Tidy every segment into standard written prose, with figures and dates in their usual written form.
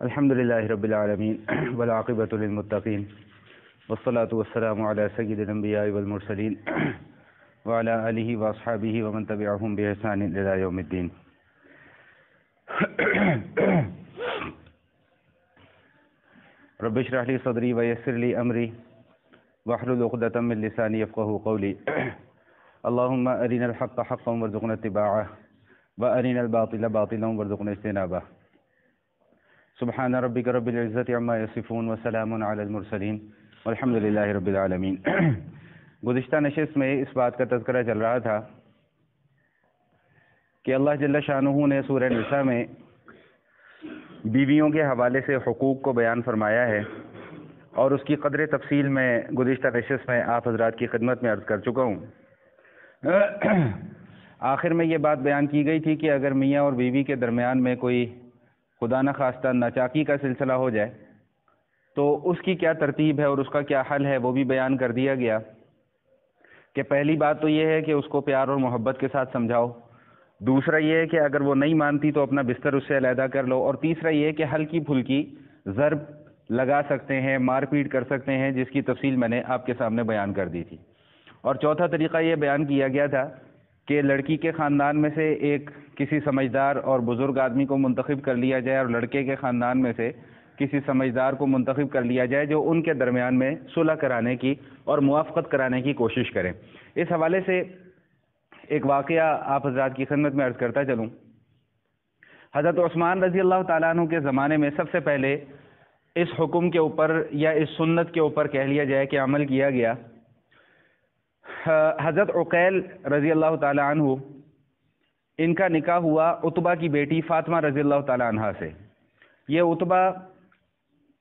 الحمد لله رب العالمين والعاقبة للمتقين والصلاة والسلام على سيد الأنبياء والمرسلين وعلى آله وأصحابه ومن تبعهم بإحسان إلى يوم الدين. رب اشرح لي صدري ويسر لي أمري واحلل عقدة من لساني يفقهوا قولي. اللهم أرنا الحق حقا وارزقنا اتباعه وأرنا الباطل باطلا وارزقنا اجتنابه. سبحان ربک رب العزت عما یصفون وسلام علی المرسلین والحمد للہ رب العالمین. گزشتہ نشست میں اس بات کا تذکرہ چل رہا تھا کہ اللہ جل شانہ نے سورہ نساء میں بیویوں کے حوالے سے حقوق کو بیان فرمایا ہے، اور اس کی قدر تفصیل میں گزشتہ نشست میں آپ حضرات کی خدمت میں عرض کر چکا ہوں. آخر میں یہ بات بیان کی گئی تھی کہ اگر میاں اور بیوی کے درمیان میں کوئی خدا نخواستہ ناچاکی کا سلسلہ ہو جائے تو اس کی کیا ترتیب ہے اور اس کا کیا حل ہے، وہ بھی بیان کر دیا گیا. کہ پہلی بات تو یہ ہے کہ اس کو پیار اور محبت کے ساتھ سمجھاؤ، دوسرا یہ ہے کہ اگر وہ نہیں مانتی تو اپنا بستر اس سے علیحدہ کر لو، اور تیسرا یہ ہے کہ ہلکی پھلکی ضرب لگا سکتے ہیں، مار پیٹ کر سکتے ہیں، جس کی تفصیل میں نے آپ کے سامنے بیان کر دی تھی. اور چوتھا طریقہ یہ بیان کیا گیا تھا کہ لڑکی کے خاندان میں سے ایک کسی سمجھدار اور بزرگ آدمی کو منتخب کر لیا جائے، اور لڑکے کے خاندان میں سے کسی سمجھدار کو منتخب کر لیا جائے جو ان کے درمیان میں صلح کرانے کی اور موافقت کرانے کی کوشش کریں. اس حوالے سے ایک واقعہ آپ حضرات کی خدمت میں عرض کرتا چلوں. حضرت عثمان رضی اللہ تعالیٰ عنہ کے زمانے میں سب سے پہلے اس حکم کے اوپر یا اس سنت کے اوپر کہہ لیا جائے کہ عمل کیا گیا. حضرت عقیل رضی اللہ تعالیٰ عنہ، ان کا نکاح ہوا عتبہ کی بیٹی فاطمہ رضی اللہ تعالیٰ عنہ سے. یہ عتبہ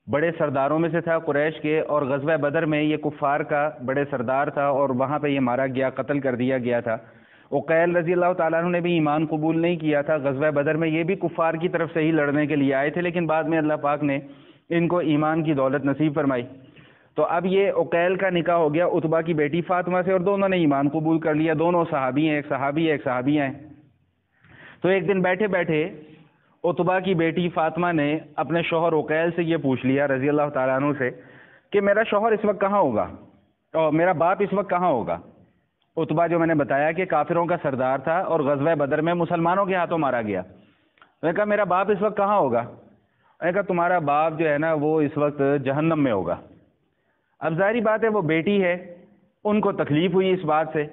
بڑے سرداروں میں سے تھا قریش کے، اور غزوہ بدر میں یہ کفار کا بڑے سردار تھا، اور وہاں پہ یہ مارا گیا، قتل کر دیا گیا تھا. عقیل رضی اللہ تعالیٰ عنہ نے بھی ایمان قبول نہیں کیا تھا. غزوہ بدر میں یہ بھی کفار کی طرف سے ہی لڑنے کے لیے آئے تھے، لیکن بعد میں اللہ پاک نے ان کو ایمان کی دولت نصیب فرمائی. تو اب یہ عقیل کا نکاح ہو گیا عتبہ کی بیٹی فاطمہ سے، اور دونوں نے ایمان قبول کر لیا. دونوں صحابی ہیں، ایک صحابی ہے ایک صحابیہ ہیں. تو ایک دن بیٹھے بیٹھے عتبہ کی بیٹی فاطمہ نے اپنے شوہر عقیل سے یہ پوچھ لیا رضی اللہ تعالیٰ عنہ سے کہ میرا شوہر اس وقت کہاں ہوگا، اور میرا باپ اس وقت کہاں ہوگا. عتبہ جو میں نے بتایا کہ کافروں کا سردار تھا اور غزوہ بدر میں مسلمانوں کے ہاتھوں مارا گیا. میں نے کہا میرا باپ اس وقت کہاں ہوگا. میں نے کہا تمہارا باپ جو ہے نا وہ اس وقت جہنم میں ہوگا. اب ظاہری بات ہے وہ بیٹی ہے، ان کو تکلیف ہوئی اس بات سے.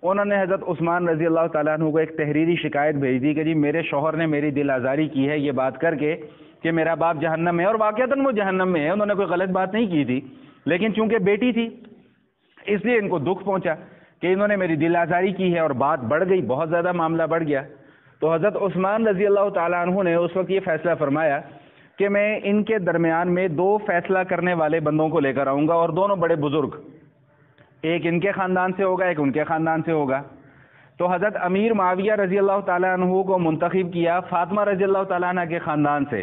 انہوں نے حضرت عثمان رضی اللہ تعالیٰ عنہ کو ایک تحریری شکایت بھیج دی کہ جی میرے شوہر نے میری دل آزاری کی ہے یہ بات کر کے کہ میرا باپ جہنم میں ہے. اور واقعتاً وہ جہنم میں ہے، انہوں نے کوئی غلط بات نہیں کی تھی، لیکن چونکہ بیٹی تھی اس لیے ان کو دکھ پہنچا کہ انہوں نے میری دل آزاری کی ہے، اور بات بڑھ گئی، بہت زیادہ معاملہ بڑھ گیا. تو حضرت عثمان رضی اللہ تعالیٰ عنہ نے اس وقت یہ فیصلہ فرمایا کہ میں ان کے درمیان میں دو فیصلہ کرنے والے بندوں کو لے کر آؤں گا، اور دونوں بڑے بزرگ، ایک ان کے خاندان سے ہوگا ایک ان کے خاندان سے ہوگا. تو حضرت امیر معاویہ رضی اللہ تعالیٰ عنہ کو منتخب کیا فاطمہ رضی اللہ تعالیٰ عنہ کے خاندان سے،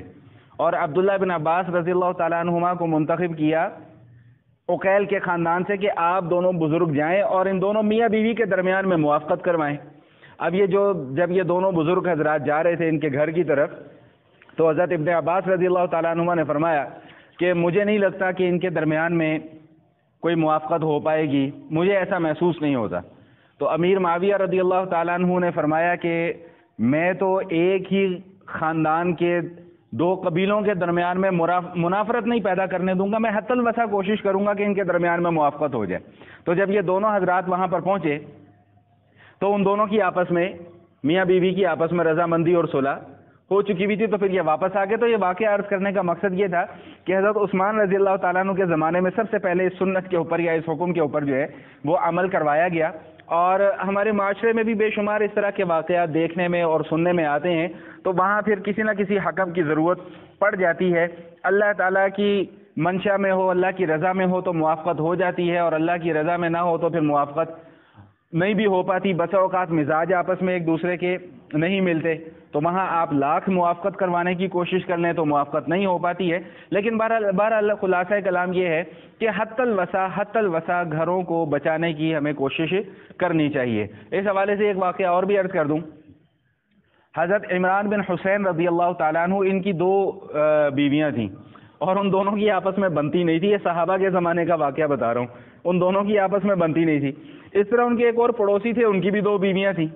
اور عبداللہ بن عباس رضی اللہ تعالیٰ عنہما کو منتخب کیا عقیل کے خاندان سے کہ آپ دونوں بزرگ جائیں اور ان دونوں میاں بیوی کے درمیان میں موافقت کروائیں. اب یہ جب یہ دونوں بزرگ حضرات جا رہے تھے ان کے گھر کی طرف، تو حضرت ابن عباس رضی اللہ تعالیٰ عنہما نے فرمایا کہ مجھے نہیں لگتا کہ ان کے درمیان میں کوئی موافقت ہو پائے گی، مجھے ایسا محسوس نہیں ہوتا. تو امیر معاویہ رضی اللہ تعالیٰ عنہ نے فرمایا کہ میں تو ایک ہی خاندان کے دو قبیلوں کے درمیان میں منافرت نہیں پیدا کرنے دوں گا، میں حتی الوسع کوشش کروں گا کہ ان کے درمیان میں موافقت ہو جائے. تو جب یہ دونوں حضرات وہاں پر پہنچے تو ان دونوں کی آپس میں میاں بیوی کی آپس میں رضامندی اور صلح ہو چکی ہوئی تھی. تو پھر یہ واپس آ گئے. تو یہ واقعہ عرض کرنے کا مقصد یہ تھا کہ حضرت عثمان رضی اللہ تعالیٰ عنہ کے زمانے میں سب سے پہلے اس سنت کے اوپر یا اس حکم کے اوپر جو ہے وہ عمل کروایا گیا. اور ہمارے معاشرے میں بھی بے شمار اس طرح کے واقعات دیکھنے میں اور سننے میں آتے ہیں. تو وہاں پھر کسی نہ کسی حکم کی ضرورت پڑ جاتی ہے. اللہ تعالیٰ کی منشا میں ہو، اللہ کی رضا میں ہو تو موافقت ہو جاتی ہے، اور اللہ کی رضا میں نہ ہو تو پھر موافقت نہیں بھی ہو پاتی. بسا اوقات مزاج آپس میں ایک دوسرے کے نہیں ملتے، تو وہاں آپ لاکھ موافقت کروانے کی کوشش کر لیں تو موافقت نہیں ہو پاتی ہے. لیکن بہرحال خلاصہ کلام یہ ہے کہ حتی الوسع گھروں کو بچانے کی ہمیں کوشش کرنی چاہیے. اس حوالے سے ایک واقعہ اور بھی عرض کر دوں. حضرت عمران بن حسین رضی اللہ تعالیٰ عنہ، ان کی 2 بیویاں تھیں اور ان دونوں کی آپس میں بنتی نہیں تھی. یہ صحابہ کے زمانے کا واقعہ بتا رہا ہوں. ان دونوں کی آپس میں بنتی نہیں تھی. اس طرح ان کے ایک اور پڑوسی تھے، ان کی بھی 2 بیویاں تھیں.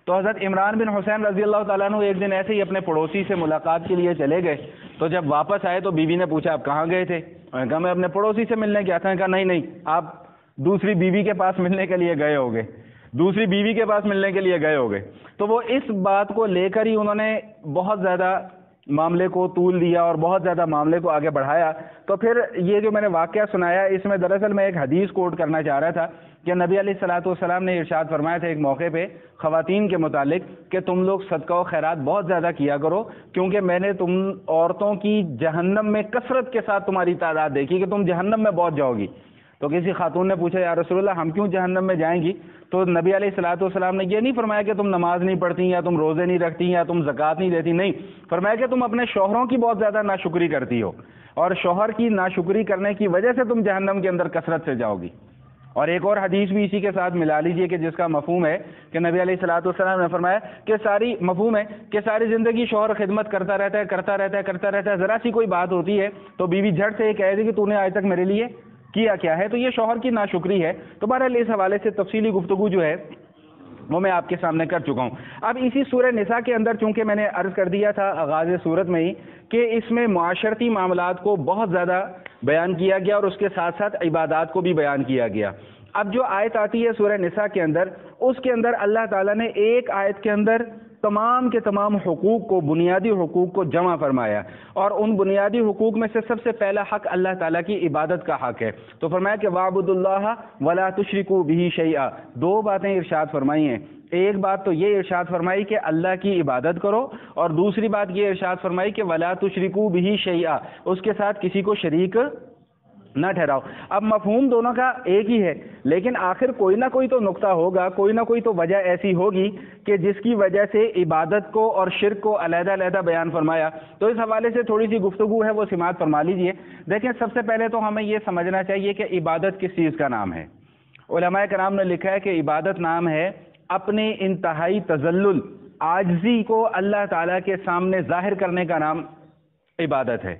تو حضرت عمران بن حسین رضی اللہ تعالیٰ عنہ ایک دن ایسے ہی اپنے پڑوسی سے ملاقات کے لیے چلے گئے. تو جب واپس آئے تو بیوی نے پوچھا آپ کہاں گئے تھے؟ انہوں نے کہا میں اپنے پڑوسی سے ملنے گیا تھا. کہا نہیں آپ دوسری بیوی کے پاس ملنے کے لیے گئے ہوگے، دوسری بیوی کے پاس ملنے کے لیے گئے ہوگے. تو وہ اس بات کو لے کر ہی انہوں نے بہت زیادہ معاملے کو طول دیا اور بہت زیادہ معاملے کو آگے بڑھایا. تو پھر یہ جو میں نے واقعہ سنایا، اس میں دراصل میں ایک حدیث کوٹ کرنا چاہ رہا تھا کہ نبی علیہ الصلوۃ والسلام نے ارشاد فرمایا تھا ایک موقع پہ خواتین کے متعلق کہ تم لوگ صدقہ و خیرات بہت زیادہ کیا کرو، کیونکہ میں نے تم عورتوں کی جہنم میں کثرت کے ساتھ تمہاری تعداد دیکھی کہ تم جہنم میں بہت جاؤ گی. تو کسی خاتون نے پوچھا یا رسول اللہ ہم کیوں جہنم میں جائیں گی؟ تو نبی علیہ الصلوۃ والسلام نے یہ نہیں فرمایا کہ تم نماز نہیں پڑھتی یا تم روزے نہیں رکھتی یا تم زکوٰۃ نہیں دیتی، نہیں، فرمایا کہ تم اپنے شوہروں کی بہت زیادہ ناشکری کرتی ہو اور شوہر کی ناشکری کرنے کی وجہ سے تم جہنم کے اندر کثرت سے جاؤ گی. اور ایک اور حدیث بھی اسی کے ساتھ ملا لیجئے کہ جس کا مفہوم ہے کہ نبی علیہ الصلوۃ والسلام نے فرمایا کہ ساری زندگی شوہر خدمت کرتا رہتا ہے، ذرا سی کوئی بات ہوتی ہے تو بیوی جھٹ سے یہ کہے گی کہ تو نے آج تک میرے لیے کیا کیا ہے. تو یہ شوہر کی ناشکری ہے. تو بہرحال اس حوالے سے تفصیلی گفتگو جو ہے وہ میں آپ کے سامنے کر چکا ہوں. اب اسی سورہ نساء کے اندر چونکہ میں نے عرض کر دیا تھا آغاز صورت میں ہی کہ اس میں معاشرتی معاملات کو بہت زیادہ بیان کیا گیا اور اس کے ساتھ ساتھ عبادات کو بھی بیان کیا گیا. اب جو آیت آتی ہے سورہ نساء کے اندر، اس کے اندر اللہ تعالیٰ نے ایک آیت کے اندر تمام کے تمام حقوق کو، بنیادی حقوق کو جمع فرمایا، اور ان بنیادی حقوق میں سے سب سے پہلا حق اللہ تعالیٰ کی عبادت کا حق ہے. تو فرمایا کہ وَاعْبُدُوا اللَّهَ وَلَا تُشْرِكُوا بِهِ شَيْئًا. 2 باتیں ارشاد فرمائی ہیں. ایک بات تو یہ ارشاد فرمائی کہ اللہ کی عبادت کرو، اور دوسری بات یہ ارشاد فرمائی کہ وَلَا تُشْرِكُوا بِهِ شَيْئًا، اس کے ساتھ کسی کو شریک نہ ٹھہراؤ. اب مفہوم دونوں کا ایک ہی ہے، لیکن آخر کوئی نہ کوئی تو نقطہ ہوگا، کوئی نہ کوئی تو وجہ ایسی ہوگی کہ جس کی وجہ سے عبادت کو اور شرک کو علیحدہ علیحدہ بیان فرمایا. تو اس حوالے سے تھوڑی سی گفتگو ہے وہ سماعت فرما لیجئے. دیکھیں، سب سے پہلے تو ہمیں یہ سمجھنا چاہیے کہ عبادت کس چیز کا نام ہے. علماء کرام نے لکھا ہے کہ عبادت نام ہے اپنے انتہائی تذلل، عاجزی کو اللہ تعالیٰ کے سامنے ظاہر کرنے کا نام عبادت ہے.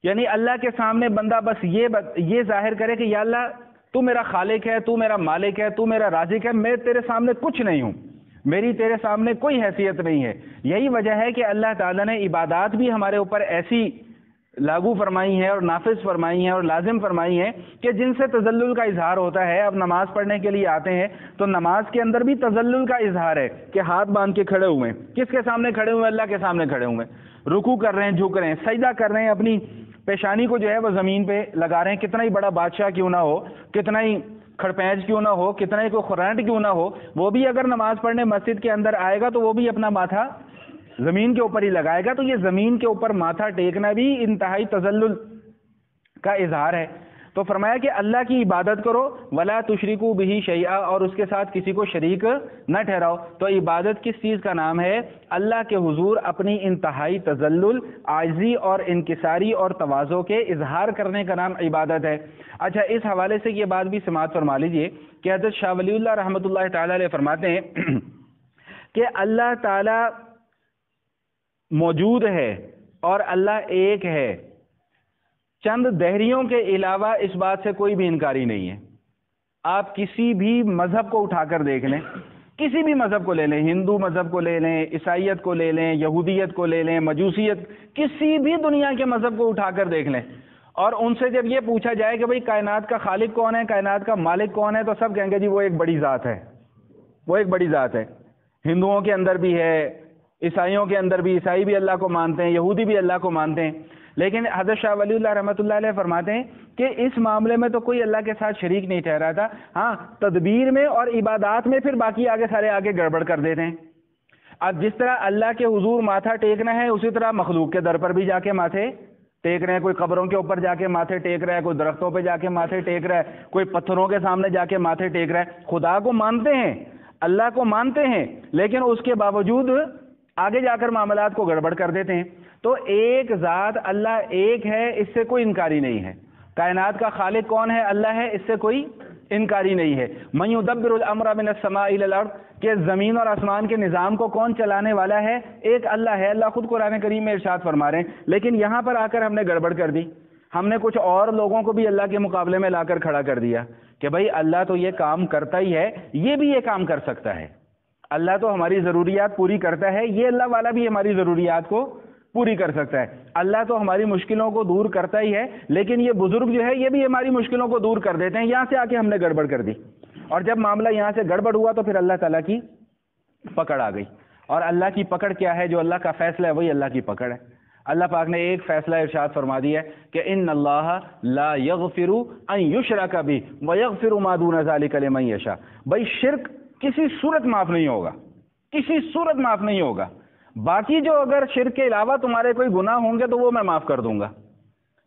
یعنی اللہ کے سامنے بندہ بس یہ ظاہر کرے کہ یا اللہ تو میرا خالق ہے، تو میرا مالک ہے، تو میرا رازق ہے، میں تیرے سامنے کچھ نہیں ہوں، میری تیرے سامنے کوئی حیثیت نہیں ہے. یہی وجہ ہے کہ اللہ تعالیٰ نے عبادات بھی ہمارے اوپر ایسی لاگو فرمائی ہیں اور نافذ فرمائی ہیں اور لازم فرمائی ہیں کہ جن سے تذلل کا اظہار ہوتا ہے. اب نماز پڑھنے کے لیے آتے ہیں تو نماز کے اندر بھی تذلل کا اظہار ہے کہ ہاتھ باندھ کے کھڑے ہوئے ہیں. کس کے سامنے کھڑے ہوئے؟ اللہ کے سامنے کھڑے ہوئے ہیں. رکوع کر رہے ہیں، جھک رہے ہیں، سجدہ کر رہے ہیں، اپنی پیشانی کو جو ہے وہ زمین پہ لگا رہے ہیں. کتنا ہی بڑا بادشاہ کیوں نہ ہو، کتنا ہی کھڑپینچ کیوں نہ ہو، کتنا ہی کوئی خرانٹ کیوں نہ ہو، وہ بھی اگر نماز پڑھنے مسجد کے اندر آئے گا تو وہ بھی اپنا ماتھا زمین کے اوپر ہی لگائے گا. تو یہ زمین کے اوپر ماتھا ٹیکنا بھی انتہائی تذلل کا اظہار ہے. تو فرمایا کہ اللہ کی عبادت کرو، ولا تشرکوا بہ شیئا، اور اس کے ساتھ کسی کو شریک نہ ٹھہراؤ. تو عبادت کس چیز کا نام ہے؟ اللہ کے حضور اپنی انتہائی تذلل، عاجزی اور انکساری اور تواضع کے اظہار کرنے کا نام عبادت ہے. اچھا، اس حوالے سے یہ بات بھی سماعت فرما لیجئے کہ حضرت شاہ ولی اللہ رحمۃ اللہ تعالی علیہ فرماتے ہیں کہ اللہ تعالی موجود ہے اور اللہ ایک ہے. چند دہریوں کے علاوہ اس بات سے کوئی بھی انکاری نہیں ہے. آپ کسی بھی مذہب کو اٹھا کر دیکھ لیں، کسی بھی مذہب کو لے لیں، ہندو مذہب کو لے لیں، عیسائیت کو لے لیں، یہودیت کو لے لیں، مجوسیت، کسی بھی دنیا کے مذہب کو اٹھا کر دیکھ لیں، اور ان سے جب یہ پوچھا جائے کہ بھئی کائنات کا خالق کون ہے، کائنات کا مالک کون ہے، تو سب کہیں گے جی وہ ایک بڑی ذات ہے، وہ ایک بڑی ذات ہے. ہندوؤں کے اندر بھی ہے، عیسائیوں کے اندر بھی، عیسائی بھی اللہ کو مانتے ہیں، یہودی بھی اللہ کو مانتے ہیں. لیکن حضرت شاہ ولی اللہ رحمۃ اللہ علیہ فرماتے ہیں کہ اس معاملے میں تو کوئی اللہ کے ساتھ شریک نہیں ٹھہرا تھا. ہاں، تدبیر میں اور عبادات میں پھر باقی آگے گڑبڑ کر دیتے ہیں. اب جس طرح اللہ کے حضور ماتھا ٹیکنا ہے، اسی طرح مخلوق کے در پر بھی جا کے ماتھے ٹیک رہے ہیں. کوئی قبروں کے اوپر جا کے ماتھے ٹیک رہا ہے، کوئی درختوں پہ جا کے ماتھے ٹیک رہا ہے، کوئی پتھروں کے سامنے جا کے ماتھے ٹیک رہا ہے. خدا کو مانتے ہیں، اللہ کو مانتے ہیں، لیکن اس کے باوجود آگے جا کر معاملات کو گڑبڑ کر دیتے ہیں. تو ایک ذات اللہ ایک ہے، اس سے کوئی انکاری نہیں ہے. کائنات کا خالق کون ہے؟ اللہ ہے، اس سے کوئی انکاری نہیں ہے۔ من یدبر الامر من السماء الی الارض، کہ زمین اور آسمان کے نظام کو کون چلانے والا ہے؟ ایک اللہ ہے۔ اللہ خود قرآن کریم میں ارشاد فرما رہے ہیں، لیکن یہاں پر آ کر ہم نے گڑبڑ کر دی، ہم نے کچھ اور لوگوں کو بھی اللہ کے مقابلے میں لا کر کھڑا کر دیا کہ بھائی اللہ تو یہ کام کرتا ہی ہے، یہ بھی یہ کام کر سکتا ہے، اللہ تو ہماری ضروریات پوری کرتا ہے، یہ اللہ والا بھی ہماری ضروریات کو پوری کر سکتا ہے، اللہ تو ہماری مشکلوں کو دور کرتا ہی ہے، لیکن یہ بزرگ جو ہے یہ بھی ہماری مشکلوں کو دور کر دیتے ہیں۔ یہاں سے آ کے ہم نے گڑبڑ کر دی، اور جب معاملہ یہاں سے گڑبڑ ہوا تو پھر اللہ تعالیٰ کی پکڑ آ گئی۔ اور اللہ کی پکڑ کیا ہے؟ جو اللہ کا فیصلہ ہے وہی اللہ کی پکڑ ہے۔ اللہ پاک نے ایک فیصلہ ارشاد فرما دیا ہے کہ ان اللہ لا یغفر ان یشرک بہ ویغفر ما دون ذلک لمن یشاء، بھائی شرک کسی صورت معاف نہیں ہوگا، کسی صورت معاف نہیں ہوگا، باقی جو اگر شرک کے علاوہ تمہارے کوئی گناہ ہوں گے تو وہ میں معاف کر دوں گا،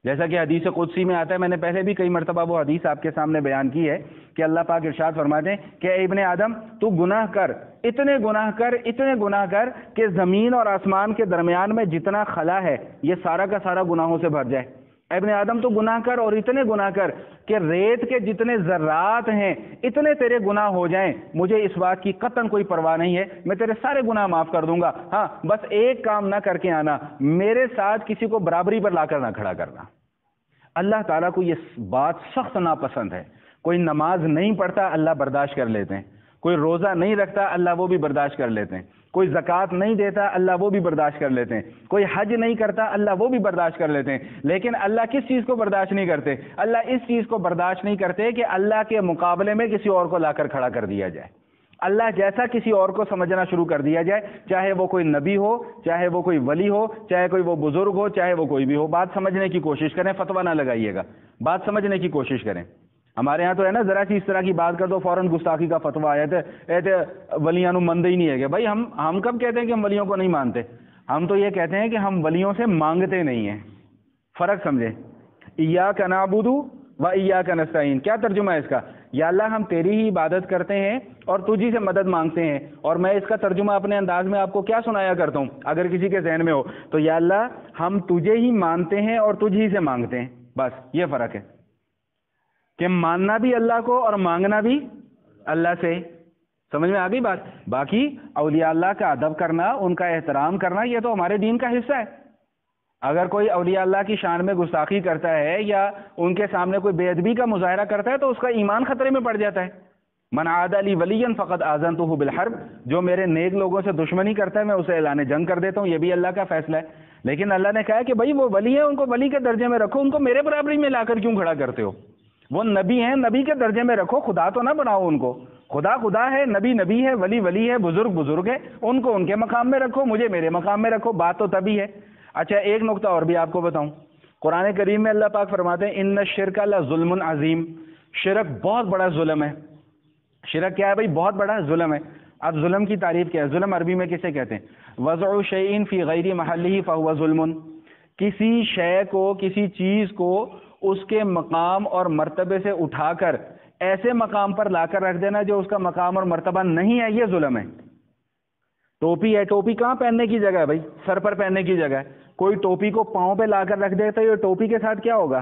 جیسا کہ حدیث قدسی میں آتا ہے۔ میں نے پہلے بھی کئی مرتبہ وہ حدیث آپ کے سامنے بیان کی ہے کہ اللہ پاک ارشاد فرماتے ہیں کہ اے ابن آدم تو گناہ کر، اتنے گناہ کر، اتنے گناہ کر کہ زمین اور آسمان کے درمیان میں جتنا خلا ہے یہ سارا کا سارا گناہوں سے بھر جائے۔ اے ابن آدم تو گناہ کر اور اتنے گناہ کر کہ ریت کے جتنے ذرات ہیں اتنے تیرے گناہ ہو جائیں، مجھے اس بات کی قطعاً کوئی پرواہ نہیں ہے، میں تیرے سارے گناہ معاف کر دوں گا، ہاں بس ایک کام نہ کر کے آنا، میرے ساتھ کسی کو برابری پر لا کر نہ کھڑا کرنا۔ اللہ تعالیٰ کو یہ بات سخت ناپسند ہے۔ کوئی نماز نہیں پڑھتا اللہ برداشت کر لیتے ہیں، کوئی روزہ نہیں رکھتا اللہ وہ بھی برداشت کر لیتے ہیں، کوئی زکوٰۃ نہیں دیتا اللہ وہ بھی برداشت کر لیتے ہیں، کوئی حج نہیں کرتا اللہ وہ بھی برداشت کر لیتے ہیں، لیکن اللہ کس چیز کو برداشت نہیں کرتے؟ اللہ اس چیز کو برداشت نہیں کرتے کہ اللہ کے مقابلے میں کسی اور کو لا کر کھڑا کر دیا جائے، اللہ جیسا کسی اور کو سمجھنا شروع کر دیا جائے، چاہے وہ کوئی نبی ہو، چاہے وہ کوئی ولی ہو، چاہے کوئی وہ بزرگ ہو، چاہے وہ کوئی بھی ہو۔ بات سمجھنے کی کوشش کریں، فتویٰ نہ لگائیے گا، بات سمجھنے کی کوشش کریں۔ ہمارے ہاں تو ہے نا، ذرا سی اس طرح کی بات کر دو فوراً گستاخی کا فتویٰ آیا تھے ولیاں نو مندے ہی نہیں ہے کہ بھائی ہم کب کہتے ہیں کہ ہم ولیوں کو نہیں مانتے؟ ہم تو یہ کہتے ہیں کہ ہم ولیوں سے مانگتے نہیں ہیں۔ فرق سمجھیں، ایاک نعبد و ایاک نستعین، کیا ترجمہ ہے اس کا؟ یا اللہ ہم تیری ہی عبادت کرتے ہیں اور تجھی سے مدد مانگتے ہیں، اور میں اس کا ترجمہ اپنے انداز میں آپ کو کیا سنایا کرتا ہوں اگر کسی کے ذہن میں ہو تو، یا اللہ ہم تجھے ہی مانتے ہیں اور تجھی سے مانگتے ہیں، بس یہ فرق ہے کہ ماننا بھی اللہ کو اور مانگنا بھی اللہ سے۔ سمجھ میں آ گئی بات؟ باقی اولیاء اللہ کا ادب کرنا، ان کا احترام کرنا یہ تو ہمارے دین کا حصہ ہے۔ اگر کوئی اولیاء اللہ کی شان میں گستاخی کرتا ہے یا ان کے سامنے کوئی بے ادبی کا مظاہرہ کرتا ہے تو اس کا ایمان خطرے میں پڑ جاتا ہے۔ من عاد لی ولیا فقد آذنتہ بالحرب، جو میرے نیک لوگوں سے دشمنی کرتا ہے میں اسے اعلان جنگ کر دیتا ہوں، یہ بھی اللہ کا فیصلہ ہے۔ لیکن اللہ نے کہا کہ بھائی وہ ولی ہیں، ان کو ولی کے درجے میں رکھو، ان کو میرے برابری میں لا کر کیوں کھڑا کرتے ہو؟ وہ نبی ہیں، نبی کے درجے میں رکھو، خدا تو نہ بناؤ ان کو۔ خدا خدا ہے، نبی نبی ہے، ولی ولی ہے، بزرگ بزرگ ہے، ان کو ان کے مقام میں رکھو، مجھے میرے مقام میں رکھو، بات تو تبھی ہے۔ اچھا ایک نقطہ اور بھی آپ کو بتاؤں، قرآن کریم میں اللہ پاک فرماتے ہیں ان الشرک لظلم عظیم، شرک بہت بڑا ظلم ہے۔ شرک کیا ہے بھائی؟ بہت بڑا ظلم ہے۔ اب ظلم کی تعریف کیا ہے؟ ظلم عربی میں کسے کہتے ہیں؟ وضع شیء فی غیر محلہ فہو ظلم، کسی شے کو، کسی چیز کو اس کے مقام اور مرتبے سے اٹھا کر ایسے مقام پر لا کر رکھ دینا جو اس کا مقام اور مرتبہ نہیں ہے، یہ ظلم ہے۔ ٹوپی ہے، ٹوپی کہاں پہننے کی جگہ ہے بھائی؟ سر پر پہننے کی جگہ ہے۔ کوئی ٹوپی کو پاؤں پہ لا کر رکھ دیتا ہے، یہ ٹوپی کے ساتھ کیا ہوگا؟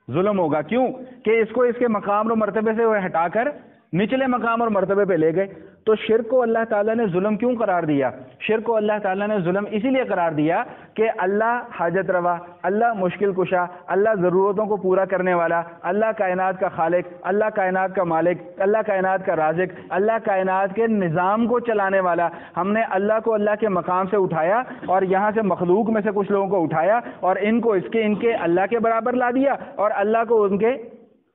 ظلم ہوگا۔ کیوں کہ اس کو اس کے مقام اور مرتبے سے وہ ہٹا کر نچلے مقام اور مرتبے پہ لے گئے۔ تو شرک کو اللہ تعالیٰ نے ظلم کیوں قرار دیا؟ شرک کو اللہ تعالیٰ نے ظلم اسی لیے قرار دیا کہ اللہ حاجت روا، اللہ مشکل کشا، اللہ ضرورتوں کو پورا کرنے والا، اللہ کائنات کا خالق، اللہ کائنات کا مالک، اللہ کائنات کا رازق، اللہ کائنات کے نظام کو چلانے والا، ہم نے اللہ کو اللہ کے مقام سے اٹھایا اور یہاں سے مخلوق میں سے کچھ لوگوں کو اٹھایا اور ان کو ان کے اللہ کے برابر لا دیا اور اللہ کو ان کے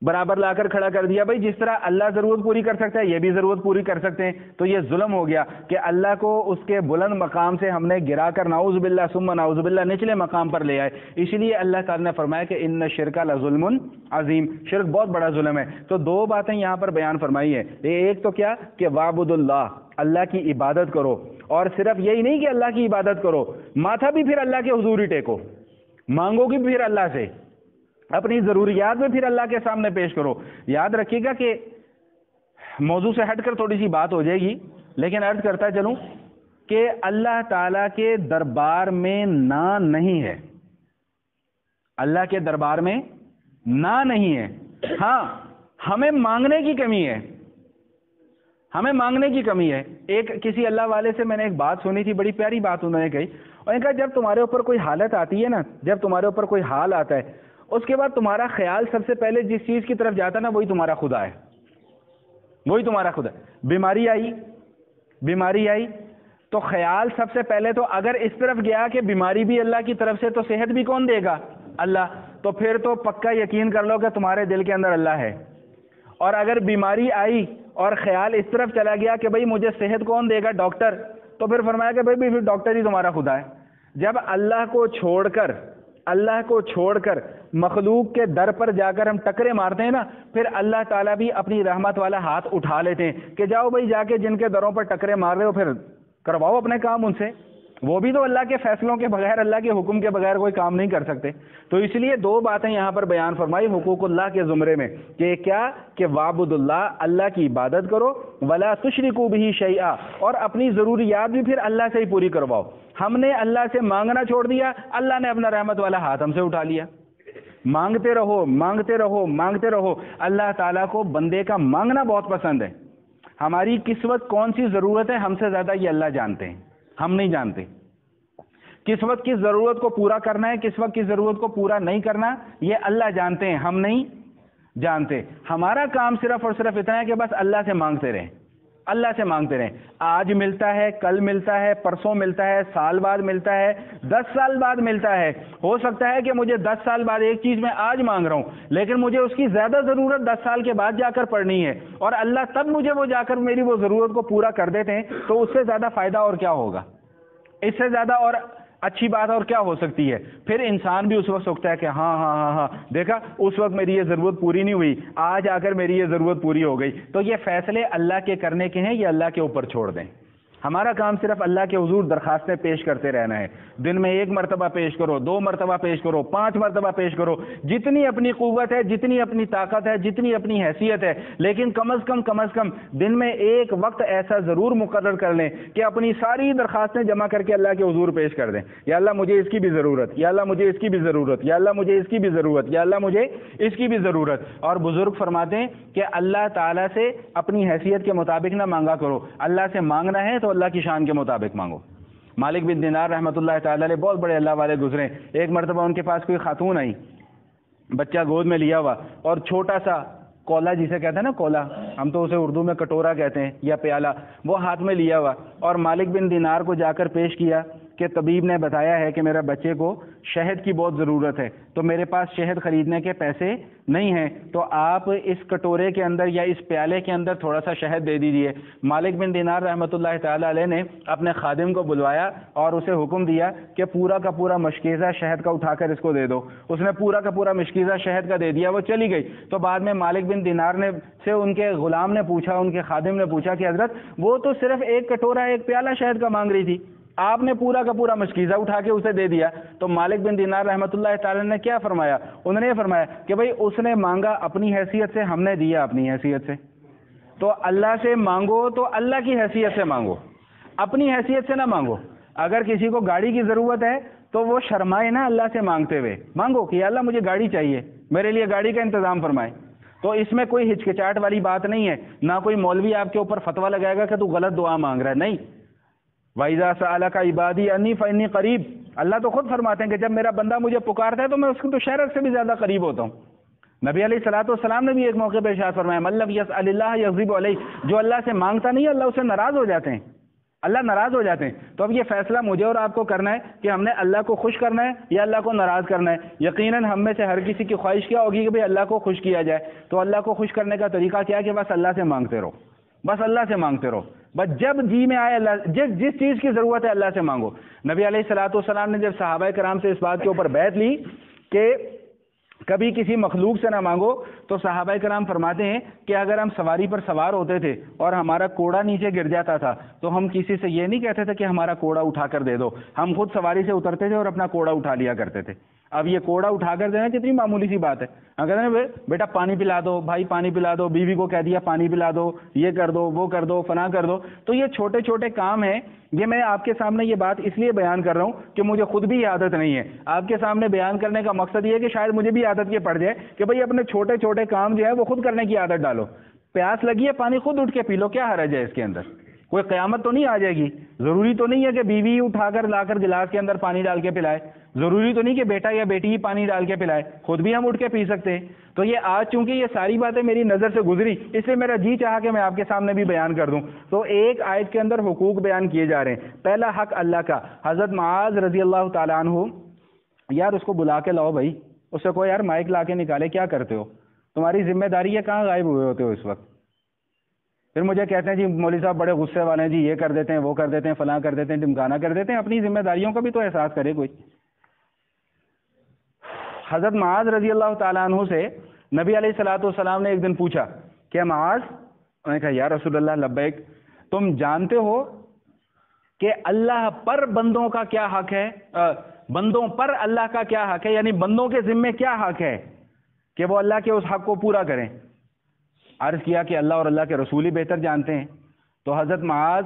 برابر لا کر کھڑا کر دیا۔ بھائی جس طرح اللہ ضرورت پوری کر سکتا ہے یہ بھی ضرورت پوری کر سکتے ہیں، تو یہ ظلم ہو گیا کہ اللہ کو اس کے بلند مقام سے ہم نے گرا کر نعوذ باللہ ثم نعوذ باللہ نچلے مقام پر لے آئے۔ اسی لیے اللہ تعالیٰ نے فرمایا کہ ان الشرک لظلم عظیم، شرک بہت بڑا ظلم ہے۔ تو دو باتیں یہاں پر بیان فرمائی ہے، ایک تو کیا کہ وعبد اللہ، اللہ کی عبادت کرو، اور صرف یہی نہیں کہ اللہ کی عبادت کرو، ماتھا بھی پھر اللہ کے حضور ہی ٹیکو، مانگو گی پھر اللہ سے، اپنی ضروریات میں پھر اللہ کے سامنے پیش کرو۔ یاد رکھیے گا کہ موضوع سے ہٹ کر تھوڑی سی بات ہو جائے گی، لیکن عرض کرتا چلوں کہ اللہ تعالیٰ کے دربار میں نہ نہیں ہے، اللہ کے دربار میں نہ نہیں ہے۔ ہاں ہمیں مانگنے کی کمی ہے، ہمیں مانگنے کی کمی ہے۔ ایک کسی اللہ والے سے میں نے ایک بات سنی تھی، بڑی پیاری بات انہوں نے کہی، اور نے کہا جب تمہارے اوپر کوئی حالت آتی ہے نا، جب تمہارے اوپر کوئی حال آتا ہے، اس کے بعد تمہارا خیال سب سے پہلے جس چیز کی طرف جاتا ہے نا، وہی تمہارا خدا ہے، وہی تمہارا خدا ہے۔ بیماری آئی تو خیال سب سے پہلے تو اگر اس طرف گیا کہ بیماری بھی اللہ کی طرف سے، تو صحت بھی کون دے گا؟ اللہ۔ تو پھر تو پکا یقین کر لو کہ تمہارے دل کے اندر اللہ ہے۔ اور اگر بیماری آئی اور خیال اس طرف چلا گیا کہ بھئی مجھے صحت کون دے گا؟ ڈاکٹر۔ تو پھر فرمایا کہ بھئی پھر ڈاکٹر ہی تمہارا خدا ہے۔ جب اللہ کو چھوڑ کر مخلوق کے در پر جا کر ہم ٹکرے مارتے ہیں نا، پھر اللہ تعالیٰ بھی اپنی رحمت والا ہاتھ اٹھا لیتے ہیں کہ جاؤ بھئی، جا کے جن کے دروں پر ٹکرے مار رہے ہو پھر کرواؤ اپنے کام ان سے۔ وہ بھی تو اللہ کے فیصلوں کے بغیر، اللہ کے حکم کے بغیر کوئی کام نہیں کر سکتے۔ تو اس لیے دو باتیں یہاں پر بیان فرمائی حقوق اللہ کے زمرے میں، کہ کیا کہ وعبد اللہ، اللہ کی عبادت کرو، ولا تشرکوا بہ شیئا، اور اپنی ضروریات بھی پھر اللہ سے ہی پوری کرواؤ۔ ہم نے اللہ سے مانگنا چھوڑ دیا، اللہ نے اپنا رحمت والا ہاتھ ہم سے اٹھا لیا۔ مانگتے رہو مانگتے رہو مانگتے رہو۔ اللہ تعالیٰ کو بندے کا مانگنا بہت پسند ہے۔ ہماری کس وقت کون سی ضرورت ہے، ہم سے زیادہ یہ اللہ جانتے ہیں، ہم نہیں جانتے۔ کس وقت کس ضرورت کو پورا کرنا ہے، کس وقت کس ضرورت کو پورا نہیں کرنا، یہ اللہ جانتے ہیں، ہم نہیں جانتے۔ ہمارا کام صرف اور صرف اتنا ہے کہ بس اللہ سے مانگتے رہیں، اللہ سے مانگتے رہیں۔ آج ملتا ہے، کل ملتا ہے، پرسوں ملتا ہے، سال بعد ملتا ہے، 10 سال بعد ملتا ہے۔ ہو سکتا ہے کہ مجھے 10 سال بعد ایک چیز میں آج مانگ رہا ہوں، لیکن مجھے اس کی زیادہ ضرورت 10 سال کے بعد جا کر پڑنی ہے، اور اللہ تب مجھے وہ جا کر میری وہ ضرورت کو پورا کر دیتے ہیں۔ تو اس سے زیادہ فائدہ اور کیا ہوگا؟ اس سے زیادہ اور اچھی بات اور کیا ہو سکتی ہے؟ پھر انسان بھی اس وقت سوچتا ہے کہ ہاں دیکھا اس وقت میری یہ ضرورت پوری نہیں ہوئی، آج آ کر میری یہ ضرورت پوری ہو گئی۔ تو یہ فیصلے اللہ کے کرنے کے ہیں، یہ اللہ کے اوپر چھوڑ دیں۔ ہمارا کام صرف اللہ کے حضور درخواستیں پیش کرتے رہنا ہے۔ دن میں 1 مرتبہ پیش کرو، 2 مرتبہ پیش کرو، 5 مرتبہ پیش کرو، جتنی اپنی قوت ہے، جتنی اپنی طاقت ہے، جتنی اپنی حیثیت ہے، لیکن کم از کم دن میں ایک وقت ایسا ضرور مقرر کر لیں کہ اپنی ساری درخواستیں جمع کر کے اللہ کے حضور پیش کر دیں۔ یا اللہ مجھے اس کی بھی ضرورت، یا اللہ مجھے اس کی بھی ضرورت، یا اللہ مجھے اس کی بھی ضرورت، یا اللہ مجھے اس کی بھی ضرورت۔ اور بزرگ فرماتے ہیں کہ اللہ تعالیٰ سے اپنی حیثیت کے مطابق نہ مانگا کرو، اللہ سے مانگنا ہے تو اللہ کی شان کے مطابق مانگو۔ مالک بن دینار رحمۃ اللہ تعالی علیہ بہت بڑے اللہ والے گزرے۔ ایک مرتبہ ان کے پاس کوئی خاتون آئی، بچہ گود میں لیا ہوا، اور چھوٹا سا کولا جسے کہتے ہیں نا، کولا ہم تو اسے اردو میں کٹورا کہتے ہیں یا پیالہ، وہ ہاتھ میں لیا ہوا، اور مالک بن دینار کو جا کر پیش کیا کہ طبیب نے بتایا ہے کہ میرے بچے کو شہد کی بہت ضرورت ہے، تو میرے پاس شہد خریدنے کے پیسے نہیں ہیں، تو آپ اس کٹورے کے اندر یا اس پیالے کے اندر تھوڑا سا شہد دے دیجیے۔ مالک بن دینار رحمۃ اللہ تعالی علیہ نے اپنے خادم کو بلوایا اور اسے حکم دیا کہ پورا کا پورا مشکیزہ شہد کا اٹھا کر اس کو دے دو۔ اس نے پورا کا پورا مشکیزہ شہد کا دے دیا، وہ چلی گئی۔ تو بعد میں مالک بن دینار نے سے ان کے غلام نے پوچھا، ان کے خادم نے پوچھا کہ حضرت وہ تو صرف ایک کٹورا ایک پیالہ شہد کا مانگ رہی تھی، آپ نے پورا کا پورا مشکیزہ اٹھا کے اسے دے دیا۔ تو مالک بن دینار رحمۃ اللہ تعالی نے کیا فرمایا؟ انہوں نے یہ فرمایا کہ بھئی اس نے مانگا اپنی حیثیت سے، ہم نے دیا اپنی حیثیت سے۔ تو اللہ سے مانگو تو اللہ کی حیثیت سے مانگو، اپنی حیثیت سے نہ مانگو۔ اگر کسی کو گاڑی کی ضرورت ہے تو وہ شرمائے نا اللہ سے مانگتے ہوئے، مانگو کہ اللہ مجھے گاڑی چاہیے، میرے لیے گاڑی کا انتظام فرمائے۔ تو اس میں کوئی ہچکچاہٹ والی بات نہیں ہے، نہ کوئی مولوی آپ کے اوپر فتویٰ لگائے گا کہ تو غلط دعا مانگ رہا ہے، نہیں۔ وَإِذَا سَأَلَكَ عِبَادِي أَنِّي فَإِنِّي قَرِيب، اللہ تو خود فرماتے ہیں کہ جب میرا بندہ مجھے پکارتا ہے تو میں اس کو تو شہرت سے بھی زیادہ قریب ہوتا ہوں۔ نبی علیہ الصلوۃ والسلام نے بھی ایک موقع پہ ارشاد فرمایا مَن لَّمْ يَسْأَلِ اللَّهَ يَغْضِبْ عَلَيْهِ، جو اللہ سے مانگتا نہیں اللہ اس سے ناراض ہو جاتے ہیں، اللہ ناراض ہو جاتے ہیں۔ تو اب یہ فیصلہ مجھے اور آپ کو کرنا ہے کہ ہم نے اللہ کو خوش کرنا ہے یا اللہ کو ناراض کرنا ہے۔ یقیناً ہم میں سے ہر کسی کی خواہش کیا ہوگی کہ بھئی اللہ کو خوش کیا جائے۔ تو اللہ کو خوش کرنے کا طریقہ کیا ہے کہ بس اللہ سے مانگتے رہو، بس اللہ سے مانگتے رہو، بس جب جی میں آئے اللہ، جس چیز کی ضرورت ہے اللہ سے مانگو۔ نبی علیہ الصلوۃ والسلام نے جب صحابہ کرام سے اس بات کے اوپر بیعت لی کہ کبھی کسی مخلوق سے نہ مانگو، تو صحابہ کرام فرماتے ہیں کہ اگر ہم سواری پر سوار ہوتے تھے اور ہمارا کوڑا نیچے گر جاتا تھا تو ہم کسی سے یہ نہیں کہتے تھے کہ ہمارا کوڑا اٹھا کر دے دو، ہم خود سواری سے اترتے تھے اور اپنا کوڑا اٹھا لیا کرتے تھے۔ اب یہ کوڑا اٹھا کر دینا کتنی معمولی سی بات ہے، اگر بیٹا پانی پلا دو، بھائی پانی پلا دو، بیوی کو کہہ دیا پانی پلا دو، یہ کر دو، وہ کر دو، فلاں کر دو۔ تو یہ چھوٹے چھوٹے کام ہیں، یہ میں آپ کے سامنے یہ بات اس لیے بیان کر رہا ہوں کہ مجھے خود بھی عادت نہیں ہے۔ آپ کے سامنے بیان کرنے کا مقصد یہ ہے کہ شاید مجھے بھی عادت یہ پڑ جائے کہ بھئی اپنے چھوٹے چھوٹے کام جو ہے وہ خود کرنے کی عادت ڈالو. پیاس لگی ہے پانی خود اٹھ کے پی لو, کیا حرج ہے اس کے اندر؟ کوئی قیامت تو نہیں آ جائے گی. ضروری تو نہیں ہے کہ بیوی اٹھا کر لا کر گلاس کے اندر پانی ڈال کے پلائے, ضروری تو نہیں کہ بیٹا یا بیٹی ہی پانی ڈال کے پلائے, خود بھی ہم اٹھ کے پی سکتے ہیں. تو یہ آج چونکہ یہ ساری باتیں میری نظر سے گزری, اس لیے میرا جی چاہا کہ میں آپ کے سامنے بھی بیان کر دوں. تو ایک آیت کے اندر حقوق بیان کیے جا رہے ہیں. پہلا حق اللہ کا. حضرت معاذ رضی اللہ تعالیٰ عنہ, یار اس کو بلا کے لاؤ بھائی, اس سے کوئی یار مائک لا کے نکالے, کیا کرتے ہو, تمہاری ذمہ داری ہے, کہاں غائب ہوئے ہوتے ہو اس وقت؟ پھر مجھے کہتے ہیں جی مولوی صاحب بڑے غصے والے ہیں جی, یہ کر دیتے ہیں, وہ کر دیتے ہیں, فلاں کر دیتے ہیں, ڈمکانا کر دیتے ہیں. اپنی ذمہ داریوں کا بھی تو احساس کرے کوئی. حضرت معاذ رضی اللہ تعالیٰ عنہ سے نبی علیہ الصلوۃ والسلام نے ایک دن پوچھا کہ معاذ, انہوں نے کہا یا رسول اللہ لبیک, تم جانتے ہو کہ اللہ پر بندوں کا کیا حق ہے, بندوں پر اللہ کا کیا حق ہے, یعنی بندوں کے ذمے کیا حق ہے کہ وہ اللہ کے اس حق کو پورا کریں؟ عرض کیا کہ اللہ اور اللہ کے رسول ہی بہتر جانتے ہیں. تو حضرت معاذ